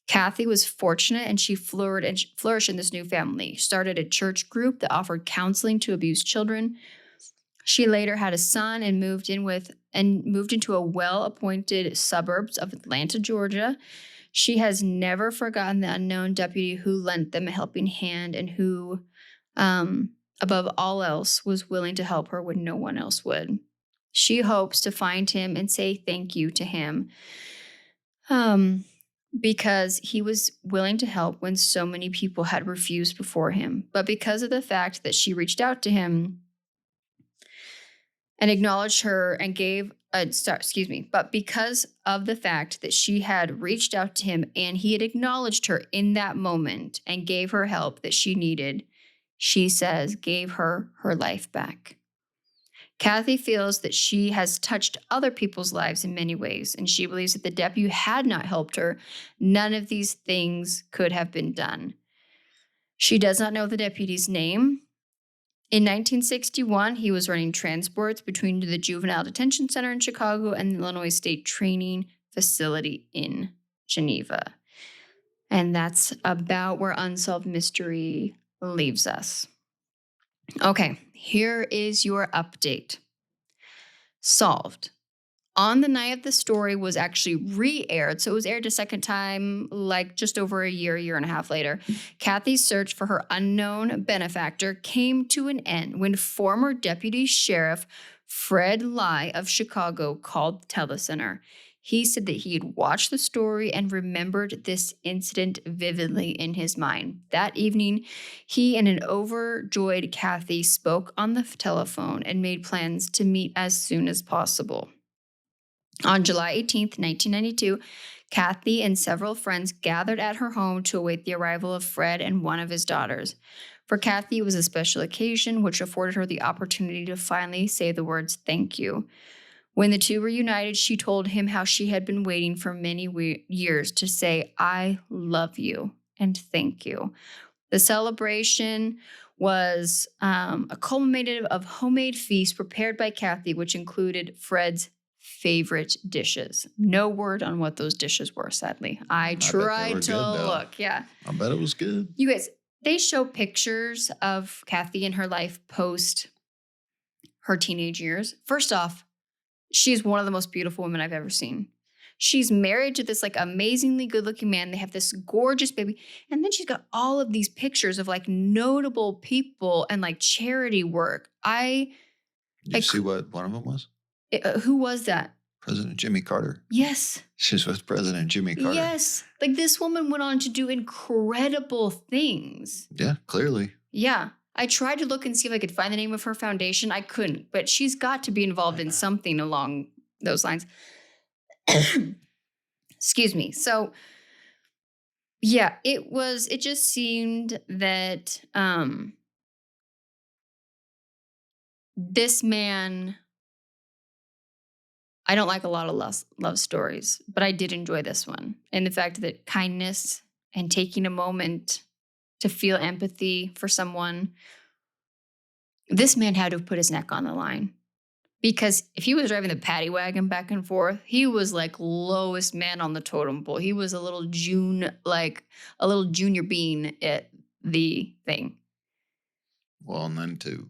Cathy was fortunate and she flourished in this new family. Started a church group that offered counseling to abused children. She later had a son and moved into a well-appointed suburbs of Atlanta, Georgia. She has never forgotten the unknown deputy who lent them a helping hand and who, above all else, was willing to help her when no one else would. She hopes to find him and say thank you to him, because he was willing to help when so many people had refused before him. But because of the fact that she reached out to him and acknowledged her and but because of the fact that she had reached out to him and he had acknowledged her in that moment and gave her help that she needed, she says gave her her life back. Cathy feels that she has touched other people's lives in many ways, and she believes that the deputy had not helped her, none of these things could have been done. She does not know the deputy's name. In 1961, he was running transports between the Juvenile Detention Center in Chicago and the Illinois State Training Facility in Geneva. And that's about where Unsolved Mystery leaves us. Okay, here is your update. Solved. On the Night of the Story was actually re-aired, so it was aired a second time, like just over a year and a half later. Cathy's search for her unknown benefactor came to an end when former Deputy Sheriff Fred Lai of Chicago called the telecenter. He said that he had watched the story and remembered this incident vividly in his mind. That evening, he and an overjoyed Cathy spoke on the telephone and made plans to meet as soon as possible. On July 18th, 1992, Cathy and several friends gathered at her home to await the arrival of Fred and one of his daughters. For Cathy, it was a special occasion which afforded her the opportunity to finally say the words thank you. When the two were united, she told him how she had been waiting for many years to say, I love you and thank you. The celebration was a culminative of homemade feast prepared by Cathy, which included Fred's favorite dishes. No word on what those dishes were, sadly. I tried to look. Yeah. I bet it was good. You guys, they show pictures of Cathy in her life post her teenage years. First off, she's one of the most beautiful women I've ever seen. She's married to this like amazingly good-looking man. They have this gorgeous baby. And then she's got all of these pictures of like notable people and like charity work. Did you see what one of them was? Who was that? President Jimmy Carter. Yes. She's with President Jimmy Carter. Yes. Like this woman went on to do incredible things. Yeah, clearly. Yeah. I tried to look and see if I could find the name of her foundation. I couldn't, but she's got to be involved in something along those lines. Excuse me. So, yeah, it just seemed that this man, I don't like a lot of love stories, but I did enjoy this one. And the fact that kindness and taking a moment to feel empathy for someone, this man had to have put his neck on the line. Because if he was driving the paddy wagon back and forth, he was like lowest man on the totem pole. He was a little junior bean at the thing. Well, and then to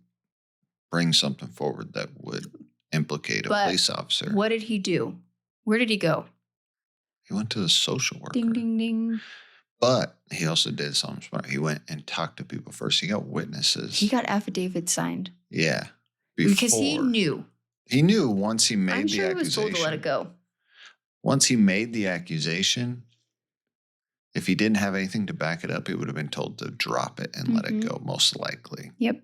bring something forward that would implicate a police officer. What did he do? Where did he go? He went to the social worker. Ding, ding, ding. But he also did something smart. He went and talked to people first. He got witnesses. He got affidavits signed. Yeah. Because he knew. He knew once he made the accusation. I'm sure he was told to let it go. Once he made the accusation, if he didn't have anything to back it up, he would have been told to drop it and let it go, most likely. Yep.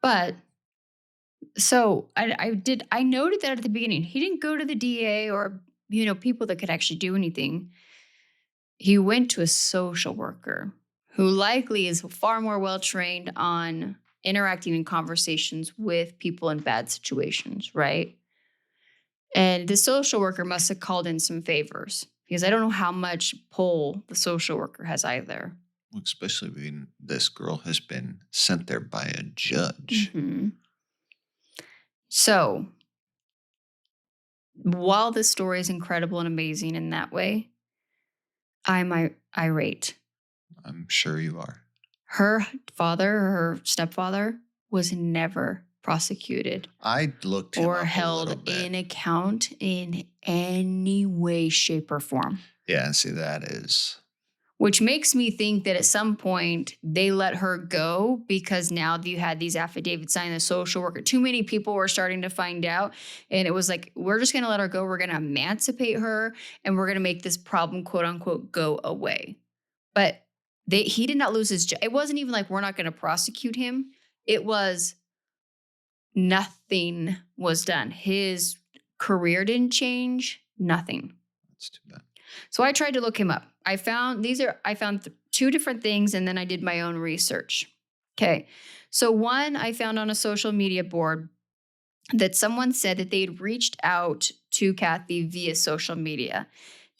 But so I noted that at the beginning. He didn't go to the DA or, people that could actually do anything. He went to a social worker who likely is far more well-trained on interacting in conversations with people in bad situations, right? And the social worker must have called in some favors because I don't know how much pull the social worker has either. Especially when this girl has been sent there by a judge. Mm-hmm. So, while this story is incredible and amazing in that way, I'm irate. I'm sure you are. Her father, or her stepfather, was never prosecuted. I looked him or up a little held bit. in account in any way, shape, or form. Yeah, see, that is. Which makes me think that at some point they let her go because now you had these affidavits signed, the social worker. Too many people were starting to find out. And it was like, we're just going to let her go. We're going to emancipate her and we're going to make this problem, quote unquote, go away. But he did not lose his job. It wasn't even like, we're not going to prosecute him. It was nothing was done. His career didn't change. Nothing. That's too bad. So I tried to look him up. I found two different things and then I did my own research. Okay. So one I found on a social media board that someone said that they'd reached out to Cathy via social media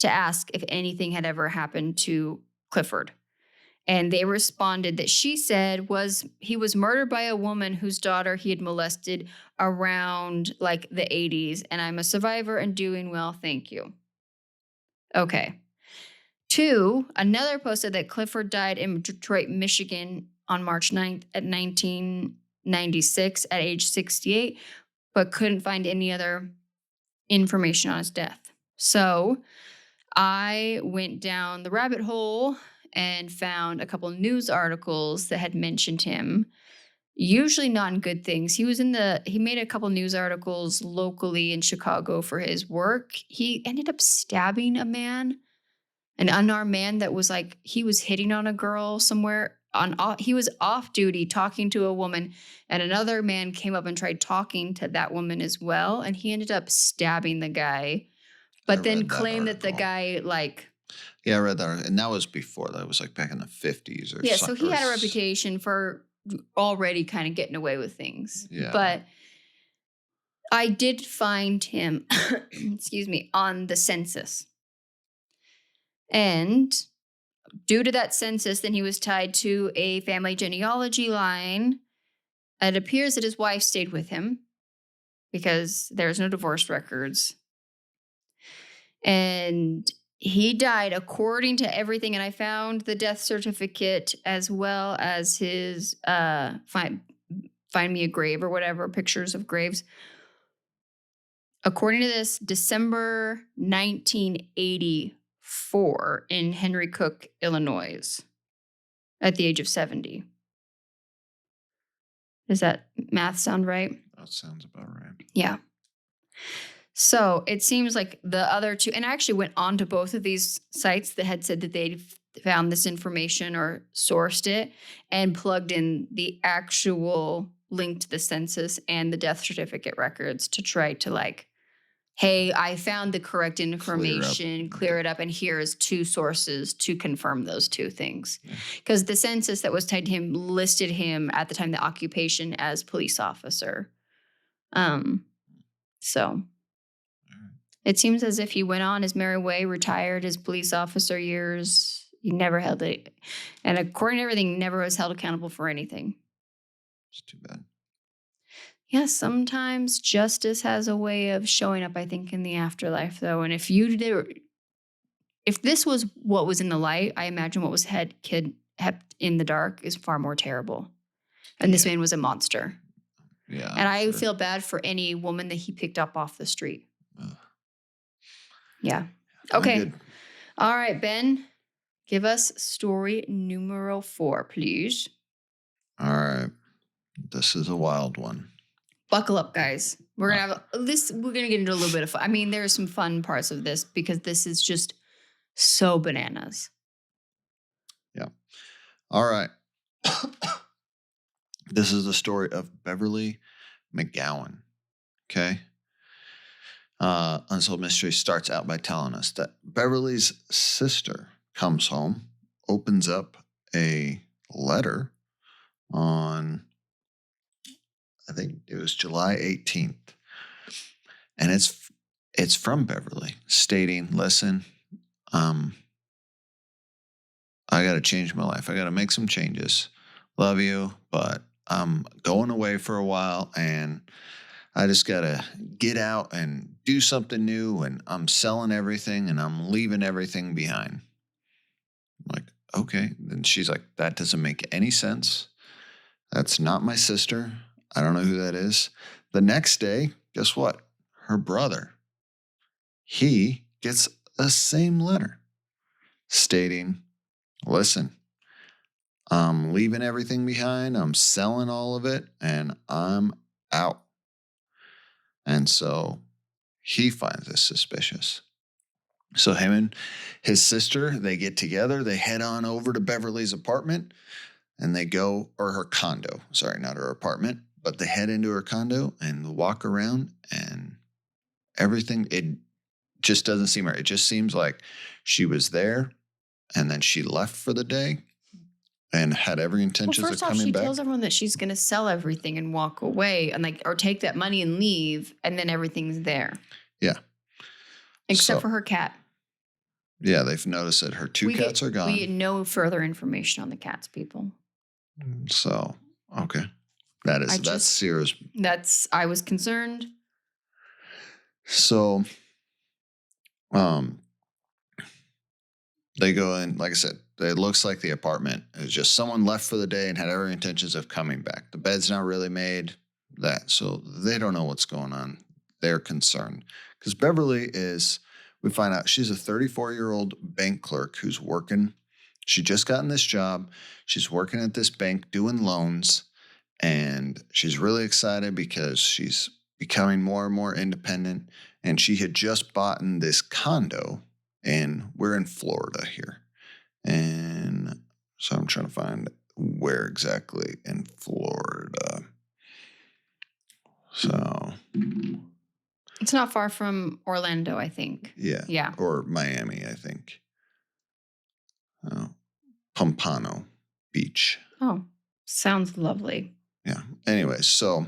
to ask if anything had ever happened to Clifford. And they responded that she said he was murdered by a woman whose daughter he had molested around like the 80s. And I'm a survivor and doing well. Thank you. Okay. 2, another posted that Clifford died in Detroit, Michigan on March 9th at 1996 at age 68, but couldn't find any other information on his death. So I went down the rabbit hole and found a couple of news articles that had mentioned him. Usually not in good things. He made a couple news articles locally in Chicago for his work. He ended up stabbing an unarmed man that was like, he was hitting on a girl somewhere. He was off duty talking to a woman, and another man came up and tried talking to that woman as well. And he ended up stabbing the guy, but then claimed that the guy Yeah, I read that. And that was before. That was like back in the 50s or something. Yeah, so he had a reputation for already kind of getting away with things. Yeah. But I did find him, excuse me, on the census. And due to that census, then he was tied to a family genealogy line. It appears that his wife stayed with him because there's no divorce records. And he died according to everything. And I found the death certificate as well as his find me a grave or whatever, pictures of graves. According to this, December 1984 in Henry Cook, Illinois, at the age of 70. Does that math sound right? That sounds about right. Yeah. So it seems like the other two, and I actually went on to both of these sites that had said that they'd found this information or sourced it and plugged in the actual link to the census and the death certificate records to try to hey, I found the correct information, clear it up, and here's 2 sources to confirm those 2 things. Because the census that was tied to him listed him at the time the occupation as police officer. So it seems as if he went on his merry way, retired his police officer years. He never held it. And according to everything, never was held accountable for anything. It's too bad. Yes, sometimes justice has a way of showing up, I think, in the afterlife, though. And if this was what was in the light, I imagine what was kept in the dark is far more terrible. And this man was a monster. Yeah. And I feel bad for any woman that he picked up off the street. Yeah. Okay. All right, Ben, give us story numero 4, please. All right. This is a wild one. Buckle up, guys. We're gonna have this. We're gonna get into a little bit of fun. I mean, there are some fun parts of this because this is just so bananas. Yeah. All right. This is the story of Beverly McGowan. Okay. Unsolved Mystery starts out by telling us that Beverly's sister comes home, opens up a letter on, I think it was July 18th. And It's from Beverly stating, listen, I got to change my life. I got to make some changes. Love you, but I'm going away for a while and I just got to get out and do something new. And I'm selling everything and I'm leaving everything behind. I'm like, okay. Then she's like, that doesn't make any sense. That's not my sister. I don't know who that is. The next day, guess what? Her brother, he gets the same letter stating, listen, I'm leaving everything behind. I'm selling all of it and I'm out. And so he finds this suspicious. So him and his sister, they get together. They head on over to Beverly's apartment and they go, or her condo. Sorry, not her apartment, but they head into her condo and walk around and everything. It just doesn't seem right. It just seems like she was there and then she left for the day and had every intention of coming back. First off, she tells everyone that she's going to sell everything and walk away and or take that money and leave, and then everything's there. Yeah. Except for her cat. Yeah, they've noticed that her two cats are gone. We get no further information on the cats, people. So, okay. That's serious. I was concerned. So, they go in, like I said, it looks like the apartment is just someone left for the day and had every intentions of coming back. The bed's not really made, so they don't know what's going on. They're concerned because Beverly we find out she's a 34-year-old bank clerk who's working. She just gotten this job. She's working at this bank doing loans, and she's really excited because she's becoming more and more independent. And she had just bought this condo, and we're in Florida here. And so I'm trying to find where exactly in Florida. So it's not far from Orlando, I think. Yeah. Or Miami, I think. Pompano Beach. Oh, sounds lovely. Yeah. Anyway, so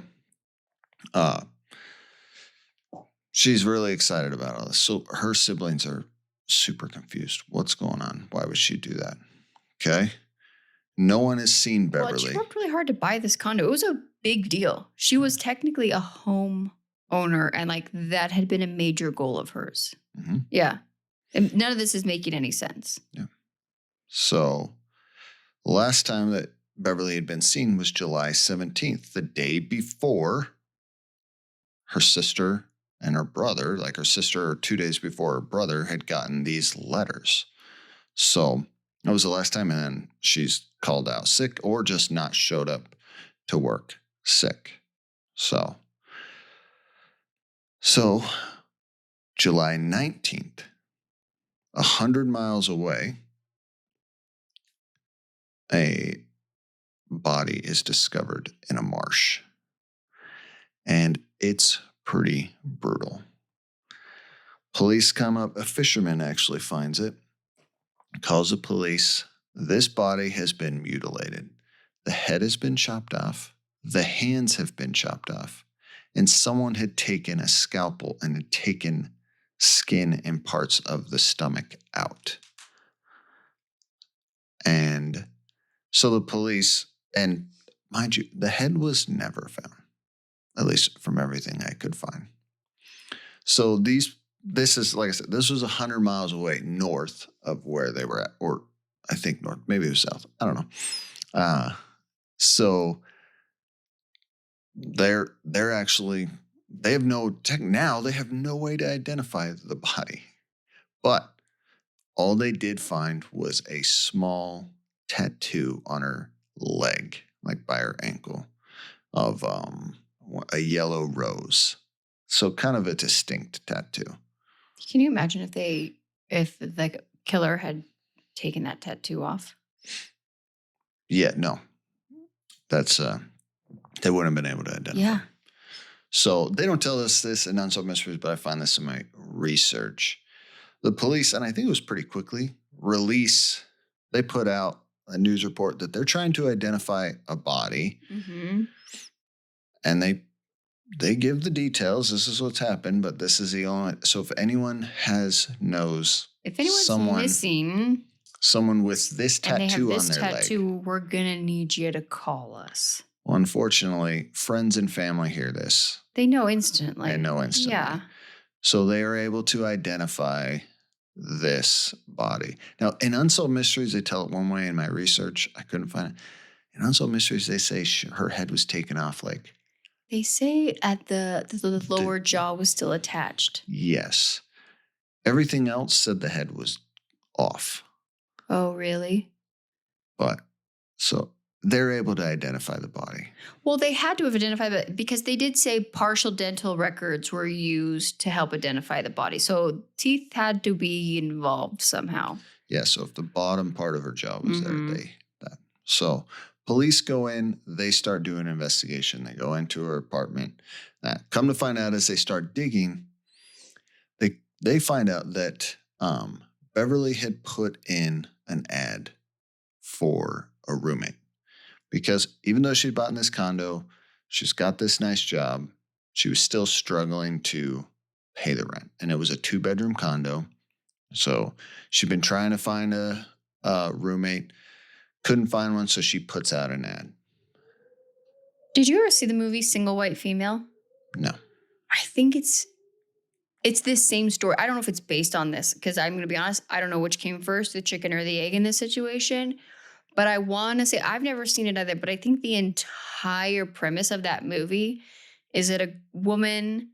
she's really excited about all this. So her siblings are super confused. What's going on? Why would she do that? Okay. No one has seen Beverly. Well, she worked really hard to buy this condo. It was a big deal. She was technically a home owner, and that had been a major goal of hers. Mm-hmm. Yeah. And none of this is making any sense. Yeah. So the last time that Beverly had been seen was July 17th, the day before her sister and her brother, her sister 2 days before her brother, had gotten these letters. So that was the last time, and then she's called out sick or just not showed up to work sick. So July 19th, 100 miles away, a body is discovered in a marsh. And it's pretty brutal. Police come up. A fisherman actually finds it, calls the police. This body has been mutilated. The head has been chopped off. The hands have been chopped off. And someone had taken a scalpel and had taken skin and parts of the stomach out. And so the police, and mind you, the head was never found, at least from everything I could find. So this is, like I said, this was 100 miles away north of where they were at, or I think north, maybe it was south. I don't know. So they're actually, they have no way to identify the body. But all they did find was a small tattoo on her leg, by her ankle, of a yellow rose. So kind of a distinct tattoo. Can you imagine if the killer had taken that tattoo off? Yeah, no. That's they wouldn't have been able to identify. Yeah. So they don't tell us this in Unsolved Mysteries, but I find this in my research. The police, and I think it was pretty quickly, they put out a news report that they're trying to identify a body. Mm-hmm. And they they give the details. This is what's happened, but this is the only. So if anyone knows if anyone's missing, someone with this tattoo and they have this on their tattoo, leg, we're gonna need you to call us. Well, unfortunately, friends and family hear this. They know instantly. Yeah. So they are able to identify this body. Now, in Unsolved Mysteries, they tell it one way. In my research, I couldn't find it. In Unsolved Mysteries, they say her head was taken off. Like they say at the lower jaw was still attached. Yes. Everything else said the head was off. Oh, really? But so they're able to identify the body. Well, they had to have identified it because they did say partial dental records were used to help identify the body. So teeth had to be involved somehow. Yeah, so if the bottom part of her jaw was there, So police go in, they start doing an investigation. They go into her apartment. Come to find out as they start digging, they find out that Beverly had put in an ad for a roommate. Because even though she'd bought in this condo, she's got this nice job, she was still struggling to pay the rent. And it was a 2-bedroom condo. So she'd been trying to find a roommate, couldn't find one, so she puts out an ad. Did you ever see the movie Single White Female? No. I think it's this same story. I don't know if it's based on this because I'm going to be honest, I don't know which came first, the chicken or the egg in this situation. But I want to say, I've never seen it either, but I think the entire premise of that movie is that a woman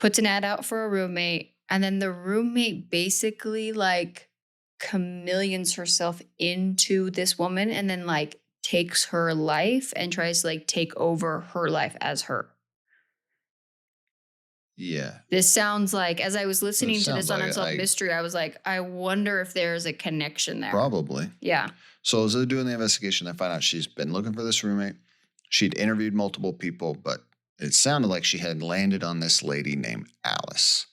puts an ad out for a roommate, and then the roommate basically like chameleons herself into this woman and then like takes her life and tries to like take over her life as her. Yeah. This sounds like, as I was listening to this on Unsolved Mystery, I was like, I wonder if there's a connection there. Probably. Yeah. So as they're doing the investigation, they find out she's been looking for this roommate. She'd interviewed multiple people, but it sounded like she had landed on this lady named Alice.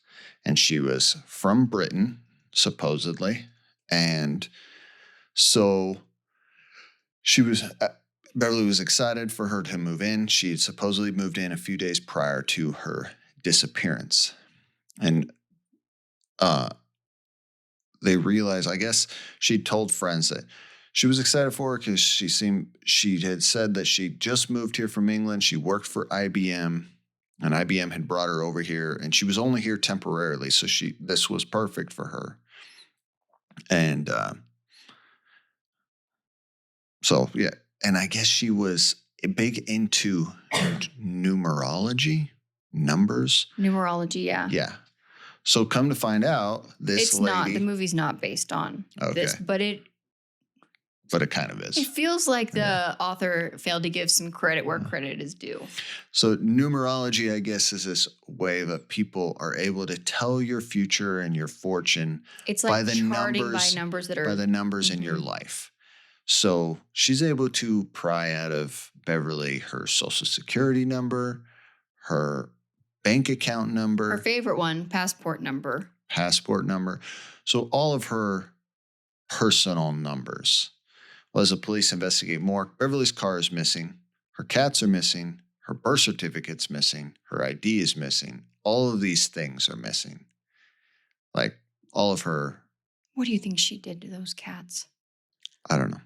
And she was from Britain, supposedly. And so Beverly was excited for her to move in. She had supposedly moved in a few days prior to her disappearance. And they realized, I guess she'd told friends that she was excited for her because she had said that she just moved here from England. She worked for IBM, and IBM had brought her over here, and she was only here temporarily. So this was perfect for her. And so, yeah. And I guess she was big into numerology, numbers. Numerology, yeah. Yeah. So come to find out, the movie's not based on this, but it kind of is. It feels like the author failed to give some credit where credit is due. So numerology, I guess, is this way that people are able to tell your future and your fortune. It's like by the numbers in your life. So she's able to pry out of Beverly her social security number, her bank account number. Her favorite one, passport number. So all of her personal numbers. Well, as the police investigate more, Beverly's car is missing. Her cats are missing. Her birth certificate's missing. Her ID is missing. All of these things are missing. Like all of her. What do you think she did to those cats? I don't know.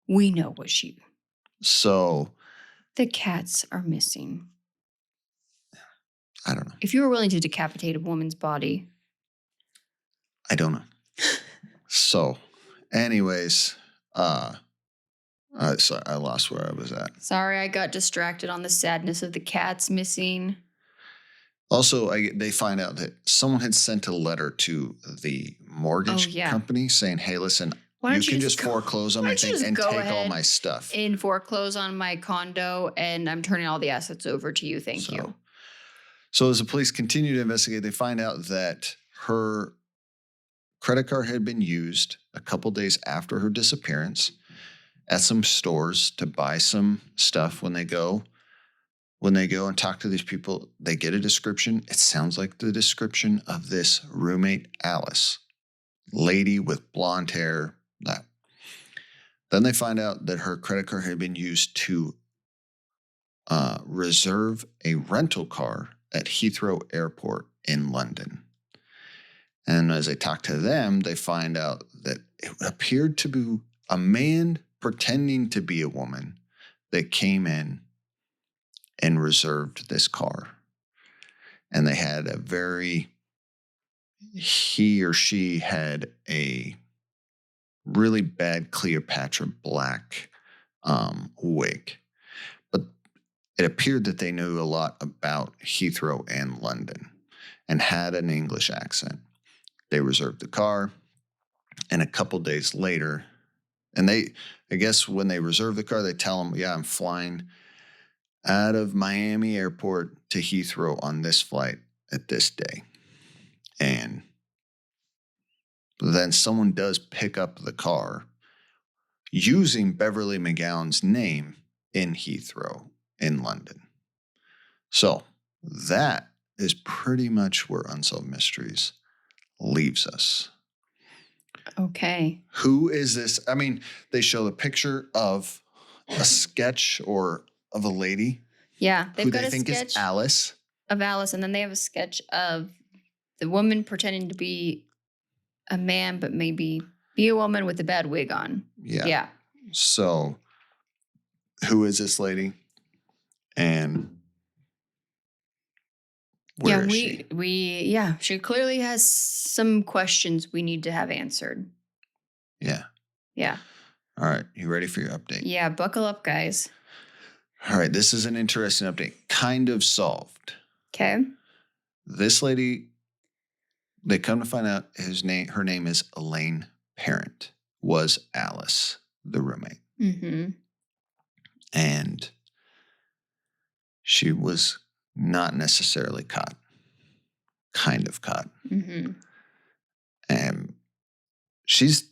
We know what she. So. The cats are missing. I don't know. If you were willing to decapitate a woman's body. I don't know. So, anyways, sorry, I lost where I was at. Sorry, I got distracted on the sadness of the cats missing. Also, they find out that someone had sent a letter to the mortgage company saying, hey, listen, you can just foreclose on my thing and take all my stuff. And foreclose on my condo, and I'm turning all the assets over to you. Thank you. So as the police continue to investigate, they find out that her credit card had been used a couple days after her disappearance at some stores to buy some stuff. When they go and talk to these people, they get a description. It sounds like the description of this roommate, Alice, lady with blonde hair. Then they find out that her credit card had been used to reserve a rental car at Heathrow Airport in London. And as they talk to them, they find out that it appeared to be a man pretending to be a woman that came in and reserved this car. And they had he or she had a really bad Cleopatra black wig. But it appeared that they knew a lot about Heathrow and London and had an English accent. They reserved the car, and a couple days later, and I guess when they reserve the car, they tell them, yeah, I'm flying out of Miami Airport to Heathrow on this flight at this day. And then someone does pick up the car using Beverly McGowan's name in Heathrow in London. So that is pretty much where Unsolved Mysteries leaves us. Okay. Who is this? I mean, they show the picture of a sketch or of a lady. Yeah. They've got a sketch is Alice. Of Alice. And then they have a sketch of the woman pretending to be a man, but maybe be a woman with a bad wig on. Yeah. Yeah. So who is this lady? And where is she? She clearly has some questions we need to have answered. Yeah. Yeah. All right. You ready for your update? Yeah. Buckle up, guys. All right. This is an interesting update. Kind of solved. Okay. This lady, they come to find out her name is Elaine Parent, was Alice, the roommate. Mm-hmm. And she was not necessarily caught. Kind of caught. Mm-hmm. And she's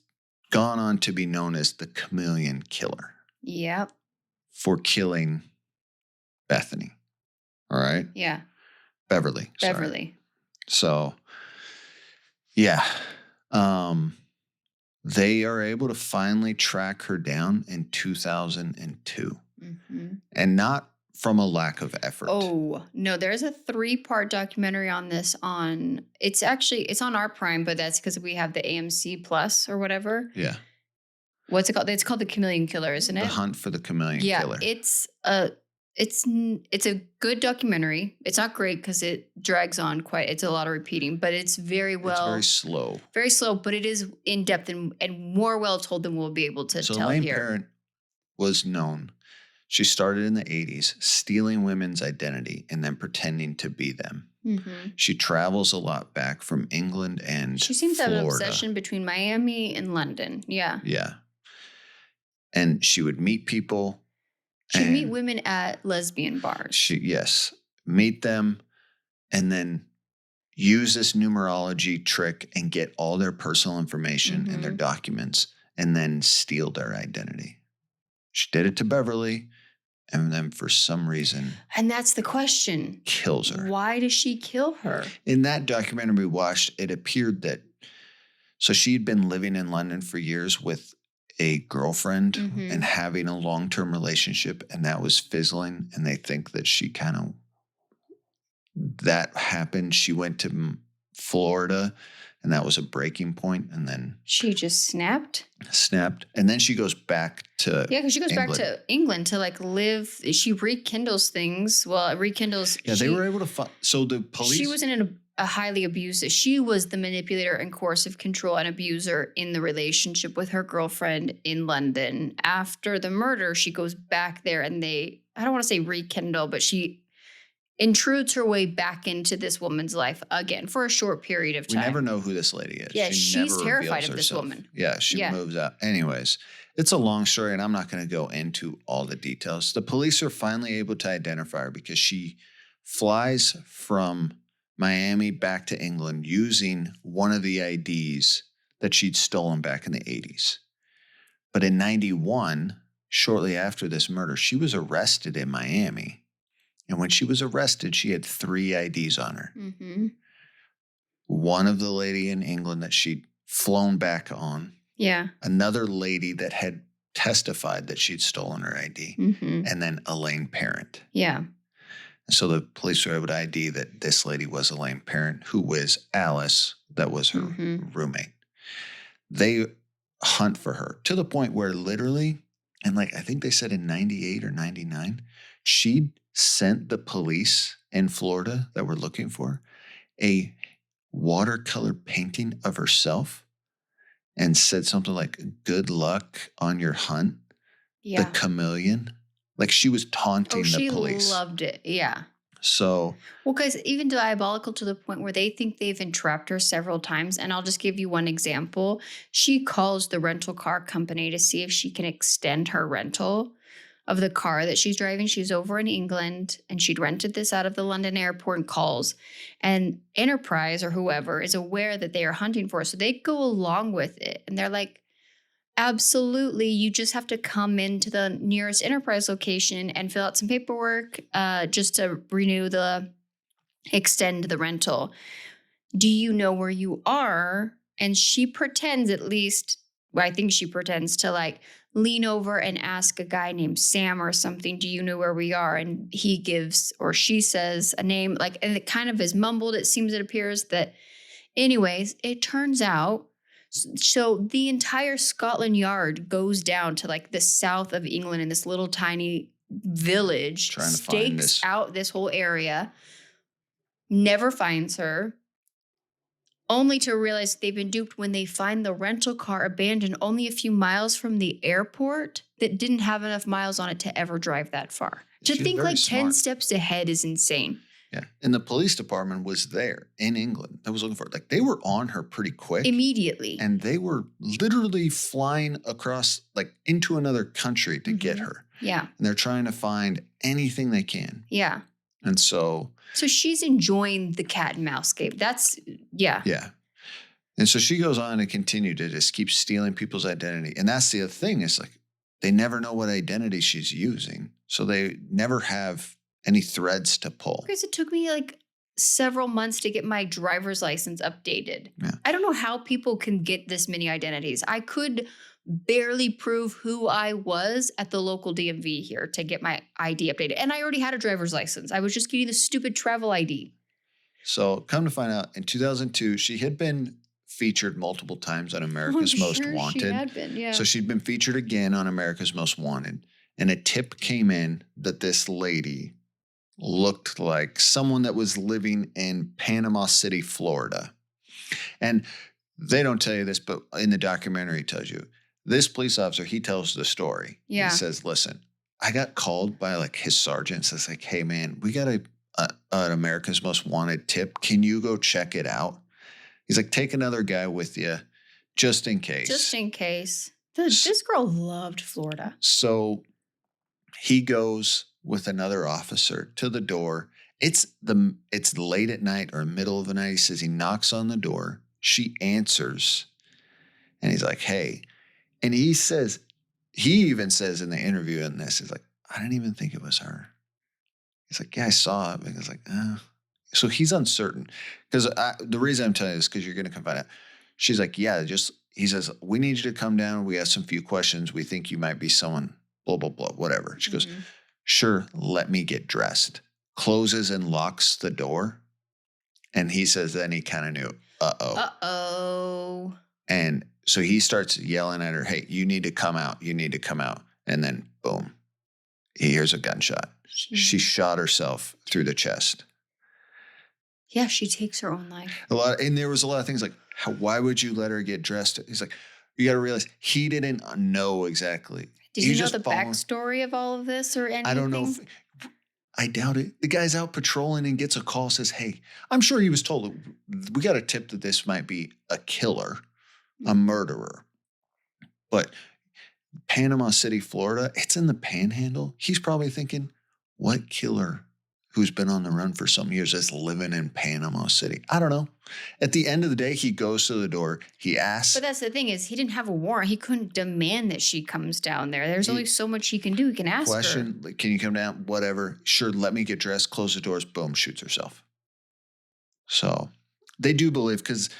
gone on to be known as the Chameleon Killer. Yep. For killing Bethany. All right? Yeah. Beverly. Sorry. So, yeah. They are able to finally track her down in 2002. Mm-hmm. And not from a lack of effort. Oh, no, there's a 3-part documentary on this it's on our Prime, but that's because we have the AMC Plus or whatever. Yeah. What's it called? It's called The Chameleon Killer, isn't it? The Hunt for the Chameleon Killer. Yeah, it's a good documentary. It's not great because it drags on quite. It's a lot of repeating, but it's very slow. Very slow, but it is in depth and more well told than we'll be able to tell Elaine here. Parent was known. She started in the 80s, stealing women's identity and then pretending to be them. Mm-hmm. She travels a lot back from England and she seems Florida. to have an obsession between Miami and London. Yeah. Yeah. And she would meet people. She'd meet women at lesbian bars. Meet them and then use this numerology trick and get all their personal information and their documents and then steal their identity. She did it to Beverly and then for some reason... And that's the question. Kills her. Why does she kill her? In that documentary we watched, it appeared that... So she'd been living in London for years with a girlfriend and having a long-term relationship, and that was fizzling, and they think that she that happened. She went to Florida, and that was a breaking point, and then... She just snapped, and then she goes back to... Yeah, because she goes back to England to live... She rekindles things. Well, rekindles... Yeah, they were able to find... So the police... She was in a highly abusive... She was the manipulator and coercive control and abuser in the relationship with her girlfriend in London. After the murder, she goes back there and I don't want to say rekindle, but she intrudes her way back into this woman's life again for a short period of time. We never know who this lady is. Yeah, she's terrified of this woman. Yeah, she moves out. Anyways, it's a long story, and I'm not going to go into all the details. The police are finally able to identify her because she flies from Miami back to England using one of the IDs that she'd stolen back in the 80s. But in 91, shortly after this murder, she was arrested in Miami. And when she was arrested, she had 3 IDs on her. Mm-hmm. One of the lady in England that she'd flown back on. Yeah. Another lady that had testified that she'd stolen her ID, and then Elaine Parent. Yeah. So the police were able to ID that this lady was Elaine Parent, who was Alice, that was her roommate. They hunt for her to the point where literally, and like I think they said in 98 or 99, she sent the police in Florida that were looking for her a watercolor painting of herself and said something like, "Good luck on your hunt." Yeah. The chameleon. Like she was taunting the police. She loved it. Yeah. So. Well, guys, even diabolical to the point where they think they've entrapped her several times. And I'll just give you one example. She calls the rental car company to see if she can extend her rental of the car that she's driving. She's over in England and she'd rented this out of the London airport and calls. And Enterprise or whoever is aware that they are hunting for her. So they go along with it. And they're like, absolutely, you just have to come into the nearest Enterprise location and fill out some paperwork just to extend the rental. Do you know where you are? And she pretends, at least, well, I think she pretends to like lean over and ask a guy named Sam or something, do you know where we are? And he gives, or she says a name, like, and it kind of is mumbled, it appears that, anyways, it turns out, so the entire Scotland Yard goes down to like the south of England in this little tiny village, stakes out this whole area, never finds her, only to realize they've been duped when they find the rental car abandoned only a few miles from the airport that didn't have enough miles on it to ever drive that far. To think like 10 steps ahead is insane. Yeah. And the police department was there in England that was looking for it. Like they were on her pretty quick. Immediately. And they were literally flying across like into another country to get her. Yeah. And they're trying to find anything they can. Yeah. And so she's enjoying the cat and mouse game. That's, yeah. Yeah. And so she goes on to continue to just keep stealing people's identity. And that's the other thing is like, they never know what identity she's using. So they never have any threads to pull. Because it took me like several months to get my driver's license updated. Yeah. I don't know how people can get this many identities. I could barely prove who I was at the local DMV here to get my ID updated. And I already had a driver's license. I was just getting the stupid travel ID. So come to find out, in 2002, she had been featured multiple times on America's Most Wanted. She had been, yeah. So she'd been featured again on America's Most Wanted. And a tip came in that this lady looked like someone that was living in Panama City, Florida. And they don't tell you this, but in the documentary it tells you. This police officer, he tells the story. Yeah. He says, listen, I got called by like his sergeant. Says like, hey man, we got an America's Most Wanted tip. Can you go check it out? He's like, take another guy with you just in case. Just in case. This girl loved Florida. So he goes with another officer to the door. It's late at night or middle of the night. He says he knocks on the door. She answers. And he's like, hey. And he even says in the interview in this, he's like, I didn't even think it was her. He's like, yeah, I saw it. And he's like, So he's uncertain. Because the reason I'm telling you this, because you're going to come find out. She's like, yeah, he says, we need you to come down. We have some few questions. We think you might be someone, blah, blah, blah, whatever. She goes, sure, let me get dressed. Closes and locks the door. And he says then he kind of knew, uh-oh. Uh-oh. And so he starts yelling at her, hey, you need to come out. You need to come out. And then, boom, he hears a gunshot. She shot herself through the chest. Yeah, she takes her own life. And there was a lot of things like, why would you let her get dressed? He's like, you got to realize he didn't know exactly. Did you know the backstory of all of this or anything? I don't know. I doubt it. The guy's out patrolling and gets a call, says, hey, I'm sure he was told, we got a tip that this might be a killer, a murderer. But Panama City, Florida, it's in the panhandle. He's probably thinking, what killer who's been on the run for some years is living in Panama City? I don't know. At the end of the day, he goes to the door. He asks. But that's the thing is he didn't have a warrant. He couldn't demand that she comes down there. There's only so much he can do. He can ask her. Can you come down? Whatever. Sure, let me get dressed. Close the doors. Boom, shoots herself. So they do believe, because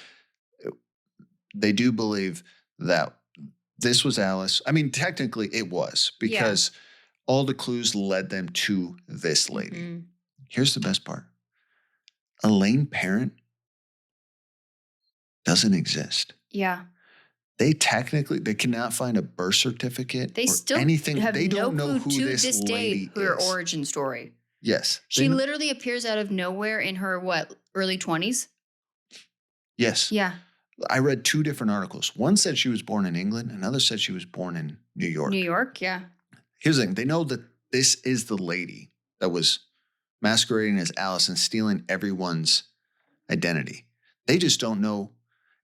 they do believe that This was Alice. I mean, technically it was because all the clues led them to this lady. Mm-hmm. Here's the best part. Elaine Parent doesn't exist. Yeah. They cannot find a birth certificate or anything. They don't know who this lady is. Her origin story. Yes. She literally appears out of nowhere in her, early 20s? Yes. Yeah. I read 2 different articles. One said she was born in England. Another said she was born in New York. New York, yeah. Here's the thing. They know that this is the lady that was masquerading as Alice and stealing everyone's identity. They just don't know.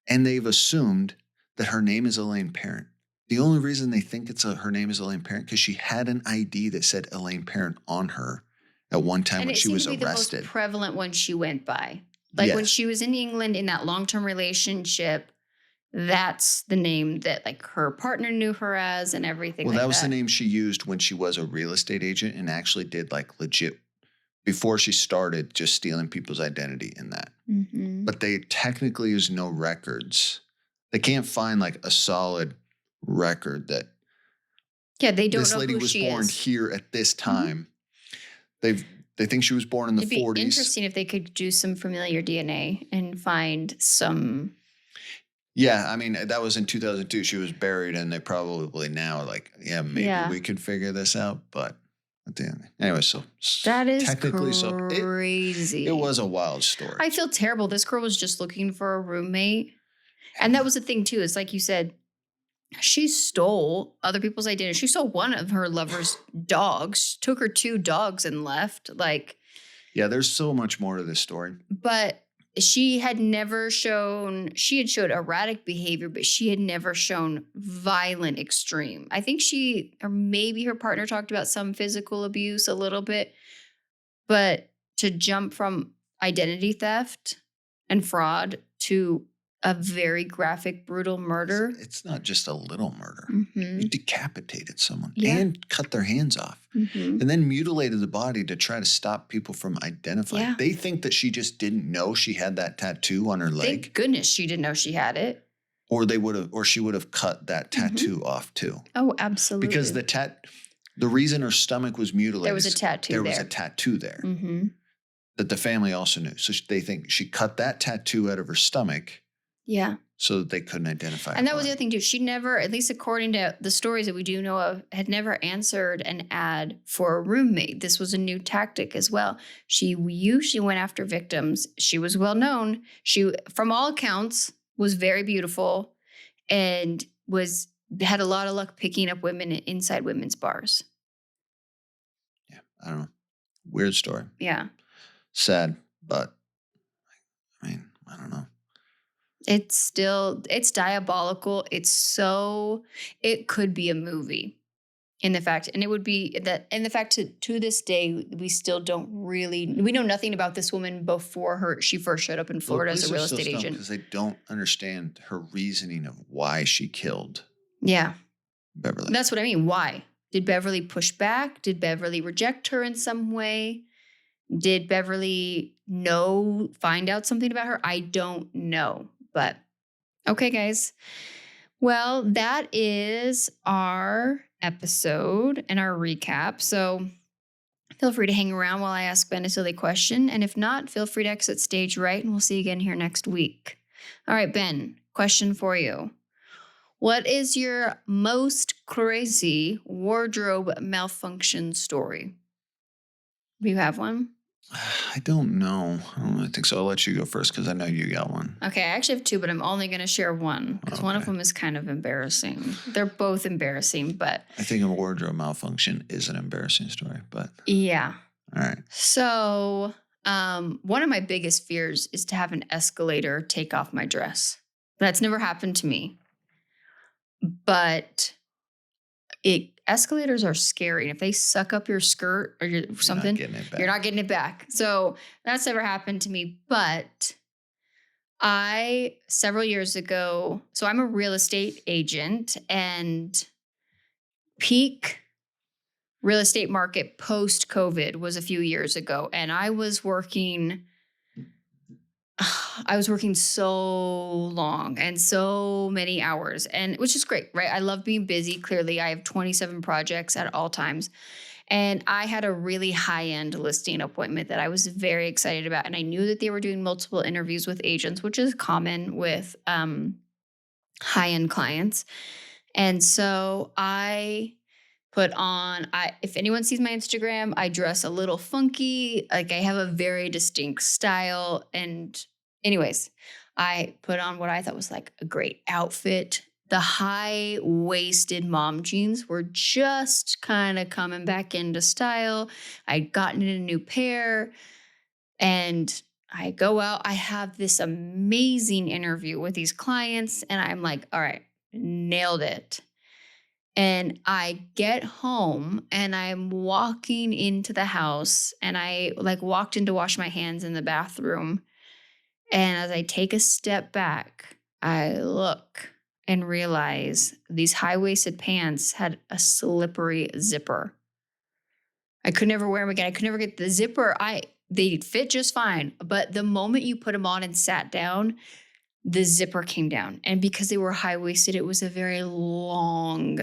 And they've assumed that her name is Elaine Parent. The only reason they think her name is Elaine Parent because she had an ID that said Elaine Parent on her at one time when she was arrested. And it seemed to be the most prevalent one she went by. Like when she was in England in that long-term relationship, that's the name that like her partner knew her as and everything. Well, that was the name she used when she was a real estate agent and actually did like legit before she started just stealing people's identity in that. Mm-hmm. But they technically use no records. They can't find like a solid record that they don't this know lady who was she born is. Here at this time. Mm-hmm. They think she was born in the 40s. It'd be interesting if they could do some familiar DNA and find some. Yeah, I mean, that was in 2002. She was buried, and they probably now are like, maybe we could figure this out. But at the end, anyway, so that is technically crazy. It was a wild story. I feel terrible. This girl was just looking for a roommate, and that was the thing too. It's like you said. She stole other people's identity. She stole one of her lover's dogs, took her 2 dogs and left. There's so much more to this story. But she had showed erratic behavior, but she had never shown violent extreme. I think or maybe her partner talked about some physical abuse a little bit, but to jump from identity theft and fraud to a very graphic, brutal murder. It's not just a little murder. Mm-hmm. You decapitated someone and cut their hands off and then mutilated the body to try to stop people from identifying. Yeah. They think that she just didn't know she had that tattoo on her leg. Thank goodness she didn't know she had it. Or she would have cut that tattoo off too. Oh, absolutely. Because the reason her stomach was mutilated. There was a tattoo there. There was a tattoo there that the family also knew. So they think she cut that tattoo out of her stomach. Yeah. So that they couldn't identify her. And that was the other thing too. She never, at least according to the stories that we do know of, had never answered an ad for a roommate. This was a new tactic as well. She usually went after victims. She was well known. She, from all accounts, was very beautiful and had a lot of luck picking up women inside women's bars. Yeah, I don't know. Weird story. Yeah. Sad, but I mean, I don't know. It's diabolical. It could be a movie in the fact, and it would be that in the fact to this day, we still we know nothing about this woman before she first showed up in Florida as a real estate agent. Because they don't understand her reasoning of why she killed. Yeah. Beverly. That's what I mean. Why? Did Beverly push back? Did Beverly reject her in some way? Did Beverly find out something about her? I don't know. But okay, guys. Well, that is our episode and our recap. So feel free to hang around while I ask Ben a silly question. And if not, feel free to exit stage right, and we'll see you again here next week. All right, Ben, question for you. What is your most crazy wardrobe malfunction story? Do you have one? I don't know. I don't really think so. I'll let you go first because I know you got one. Okay, I actually have 2, but I'm only going to share one because one of them is kind of embarrassing. They're both embarrassing, but... I think a wardrobe malfunction is an embarrassing story, but... Yeah. All right. So, one of my biggest fears is to have an escalator take off my dress. That's never happened to me. But... escalators are scary. And if they suck up your skirt or something, you're not getting it back. So that's never happened to me. But several years ago, so I'm a real estate agent, and peak real estate market post-COVID was a few years ago. And I was working I was working so long and so many hours, and which is great, right? I love being busy. Clearly, I have 27 projects at all times. And I had a really high-end listing appointment that I was very excited about. And I knew that they were doing multiple interviews with agents, which is common with high-end clients. And so I put on, if anyone sees my Instagram, I dress a little funky. Like I have a very distinct style. And anyways, I put on what I thought was like a great outfit. The high-waisted mom jeans were just kind of coming back into style. I'd gotten a new pair and I go out. I have this amazing interview with these clients and I'm like, all right, nailed it. And I get home and I'm walking into the house and I like walked in to wash my hands in the bathroom. And as I take a step back, I look and realize these high-waisted pants had a slippery zipper. I could never wear them again. I could never get the zipper. They fit just fine. But the moment you put them on and sat down, the zipper came down. And because they were high-waisted, it was a very long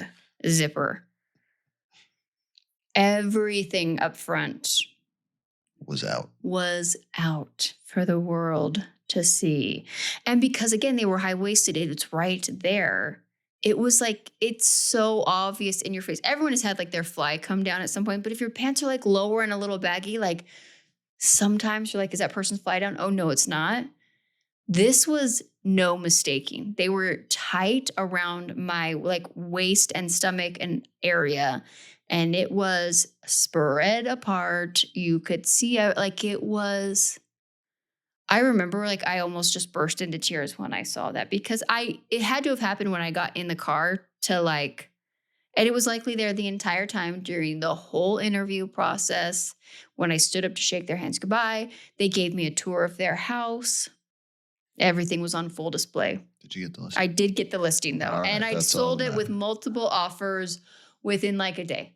zipper. Everything up front was out for the world to see. And because again, they were high-waisted, it's right there. It was like, it's so obvious in your face. Everyone has had like their fly come down at some point, but if your pants are like lower and a little baggy, like sometimes you're like, is that person's fly down? Oh no, it's not. This was no mistaking. They were tight around my like waist and stomach and area. And it was spread apart. You could see it like it was. I remember like I almost just burst into tears when I saw that because it had to have happened when I got in the car to like, and it was likely there the entire time during the whole interview process. When I stood up to shake their hands goodbye, they gave me a tour of their house. Everything was on full display. Did you get the listing? I did get the listing though. Right, and I sold it with multiple offers within like a day.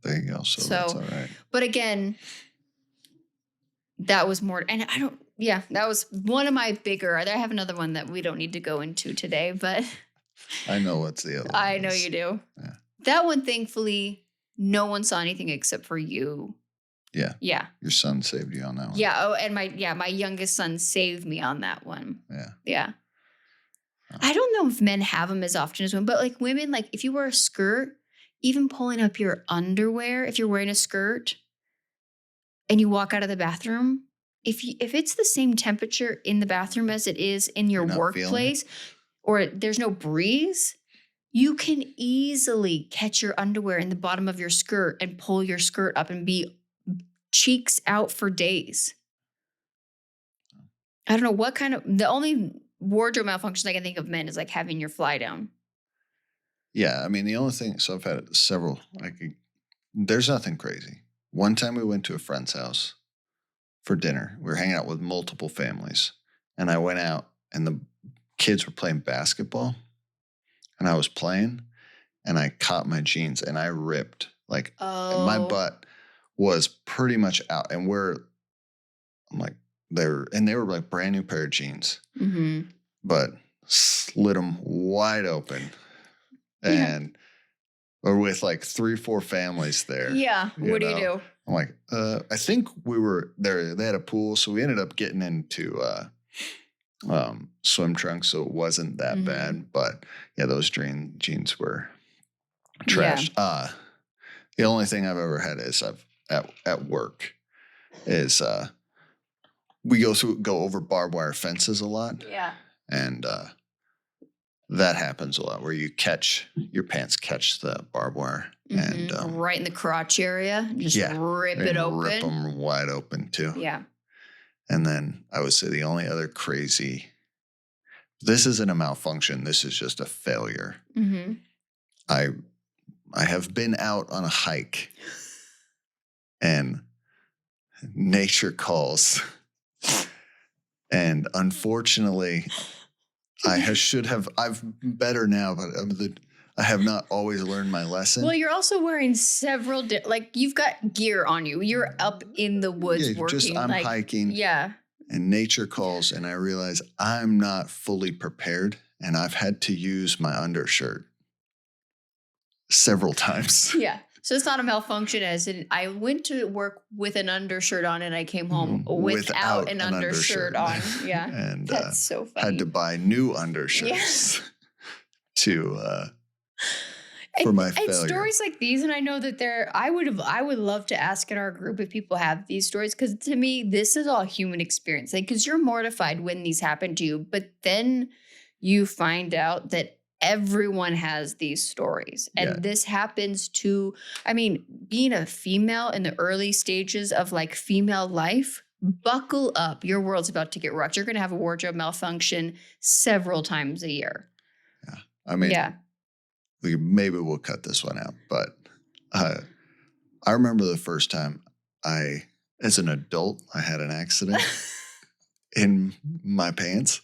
There you go. So that's all right. But again, that was more, and that was one of my bigger, I have another one that we don't need to go into today, but. I know what's the other one. I know you do. Yeah. That one, thankfully, no one saw anything except for you. Yeah. Yeah. Your son saved you on that one. Yeah. Oh, and my youngest son saved me on that one. Yeah. Yeah. Oh. I don't know if men have them as often as women, but like women, like if you wear a skirt, even pulling up your underwear, if you're wearing a skirt and you walk out of the bathroom, if it's the same temperature in the bathroom as it is in your workplace or there's no breeze, you can easily catch your underwear in the bottom of your skirt and pull your skirt up and be cheeks out for days. I don't know what kind of, the only wardrobe malfunctions I can think of men is like having your fly down. Yeah, I mean, the only thing, so I've had several, there's nothing crazy. One time we went to a friend's house for dinner. We were hanging out with multiple families. And I went out and the kids were playing basketball. And I was playing and I caught my jeans and I ripped. Like, my butt was pretty much out. And they were like brand new pair of jeans. Mm-hmm. But slid them wide open. And or with like 3-4 families there. Yeah. What do you do? I'm like, I think we were there. They had a pool. So we ended up getting into swim trunks. So it wasn't that bad. But yeah, those jeans were trashed. Yeah. The only thing I've ever had is at work is we go over barbed wire fences a lot. Yeah. And that happens a lot where your pants catch the barbed wire. And right in the crotch area. Just rip it open. Rip them wide open too. Yeah. And then I would say the only other crazy, this isn't a malfunction. This is just a failure. Mm-hmm. I have been out on a hike and nature calls. And unfortunately, I've better now, but I have not always learned my lesson. Well, you're also wearing several, like you've got gear on you. You're up in the woods working. I'm hiking. Yeah. and nature calls, and I realize I'm not fully prepared, and I've had to use my undershirt several times. Yeah. So it's not a malfunction as in I went to work with an undershirt on and I came home without an undershirt on. Yeah. And that's so funny. had to buy new undershirts for my failure. And stories like these, and I know that I would love to ask in our group if people have these stories, because to me, this is all human experience. Like, because you're mortified when these happen to you, but then you find out that everyone has these stories. And this happens to, I mean, being a female in the early stages of like female life, buckle up. Your world's about to get rocked. You're going to have a wardrobe malfunction several times a year. Yeah. I mean, maybe we'll cut this one out, but I remember the first time as an adult, I had an accident in my pants.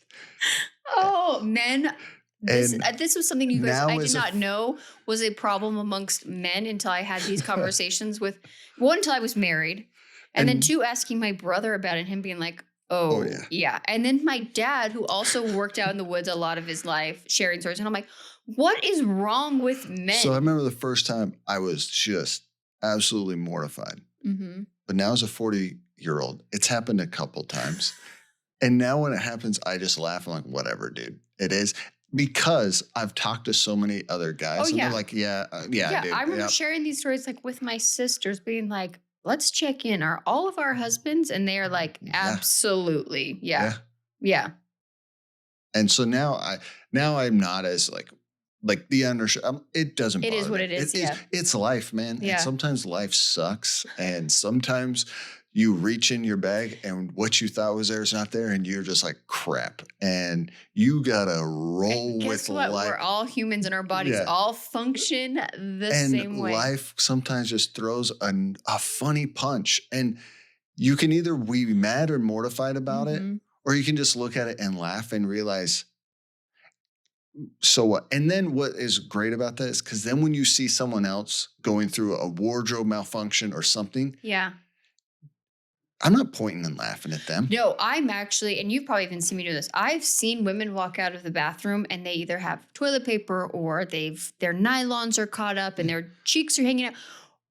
Oh, men. This was something you guys, I did not know was a problem amongst men until I had these conversations with, one, until I was married. And then two, asking my brother about it and him being like, oh yeah. And then my dad, who also worked out in the woods a lot of his life, sharing stories. And I'm like, what is wrong with men? So I remember the first time I was just absolutely mortified. Mm-hmm. But now as a 40-year-old, it's happened a couple times. And now when it happens, I just laugh. I'm like, whatever, dude. It is. Because I've talked to so many other guys. They're like, dude. I remember sharing these stories like with my sisters being like, let's check in. Are all of our husbands? And they are like, absolutely. Yeah. And so now I'm not as like the undershirt. It doesn't bother me. It is what it is. It's life, man. Yeah. And sometimes life sucks. And sometimes you reach in your bag and what you thought was there is not there. And you're just like, crap. And you got to roll with life. We're all humans and our bodies all function the same way. And life sometimes just throws a funny punch. And you can either be mad or mortified about it, or you can just look at it and laugh and realize, so what? And then what is great about that is because then when you see someone else going through a wardrobe malfunction or something, I'm not pointing and laughing at them. No, I'm actually, and you've probably even seen me do this. I've seen women walk out of the bathroom and they either have toilet paper or their nylons are caught up and their cheeks are hanging out.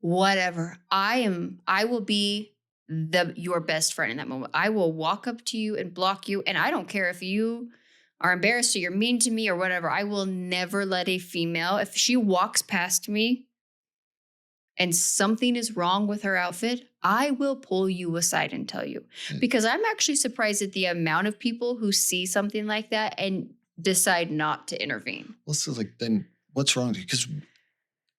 Whatever. I will be your best friend in that moment. I will walk up to you and block you. And I don't care if you are embarrassed or you're mean to me or whatever. I will never let a female, if she walks past me and something is wrong with her outfit, I will pull you aside and tell you. Because I'm actually surprised at the amount of people who see something like that and decide not to intervene. Well, so like, then what's wrong with you? Because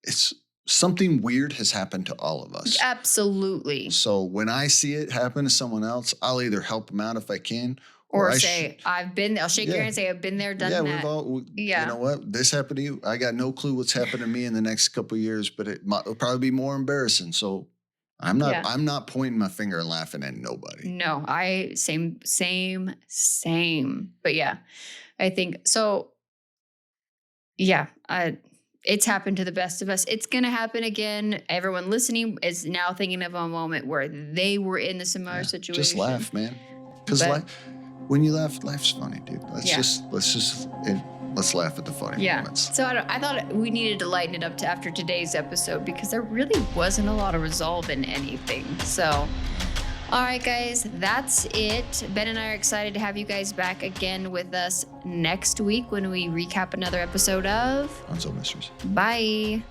it's something weird has happened to all of us. Absolutely. So when I see it happen to someone else, I'll either help them out if I can, or say, I'll shake your hand and say, I've been there, done that. You know what? This happened to you. I got no clue what's happened to me in the next couple of years, but it'll probably be more embarrassing. So I'm not pointing my finger and laughing at nobody. No, same. But yeah, I think so. Yeah. It's happened to the best of us. It's going to happen again. Everyone listening is now thinking of a moment where they were in the similar situation. Just laugh, man. Because when you laugh, life's funny, dude. Let's laugh at the funny moments. So I thought we needed to lighten it up after today's episode because there really wasn't a lot of resolve in anything. So, all right, guys, that's it. Ben and I are excited to have you guys back again with us next week when we recap another episode of Unsolved Mysteries. Bye.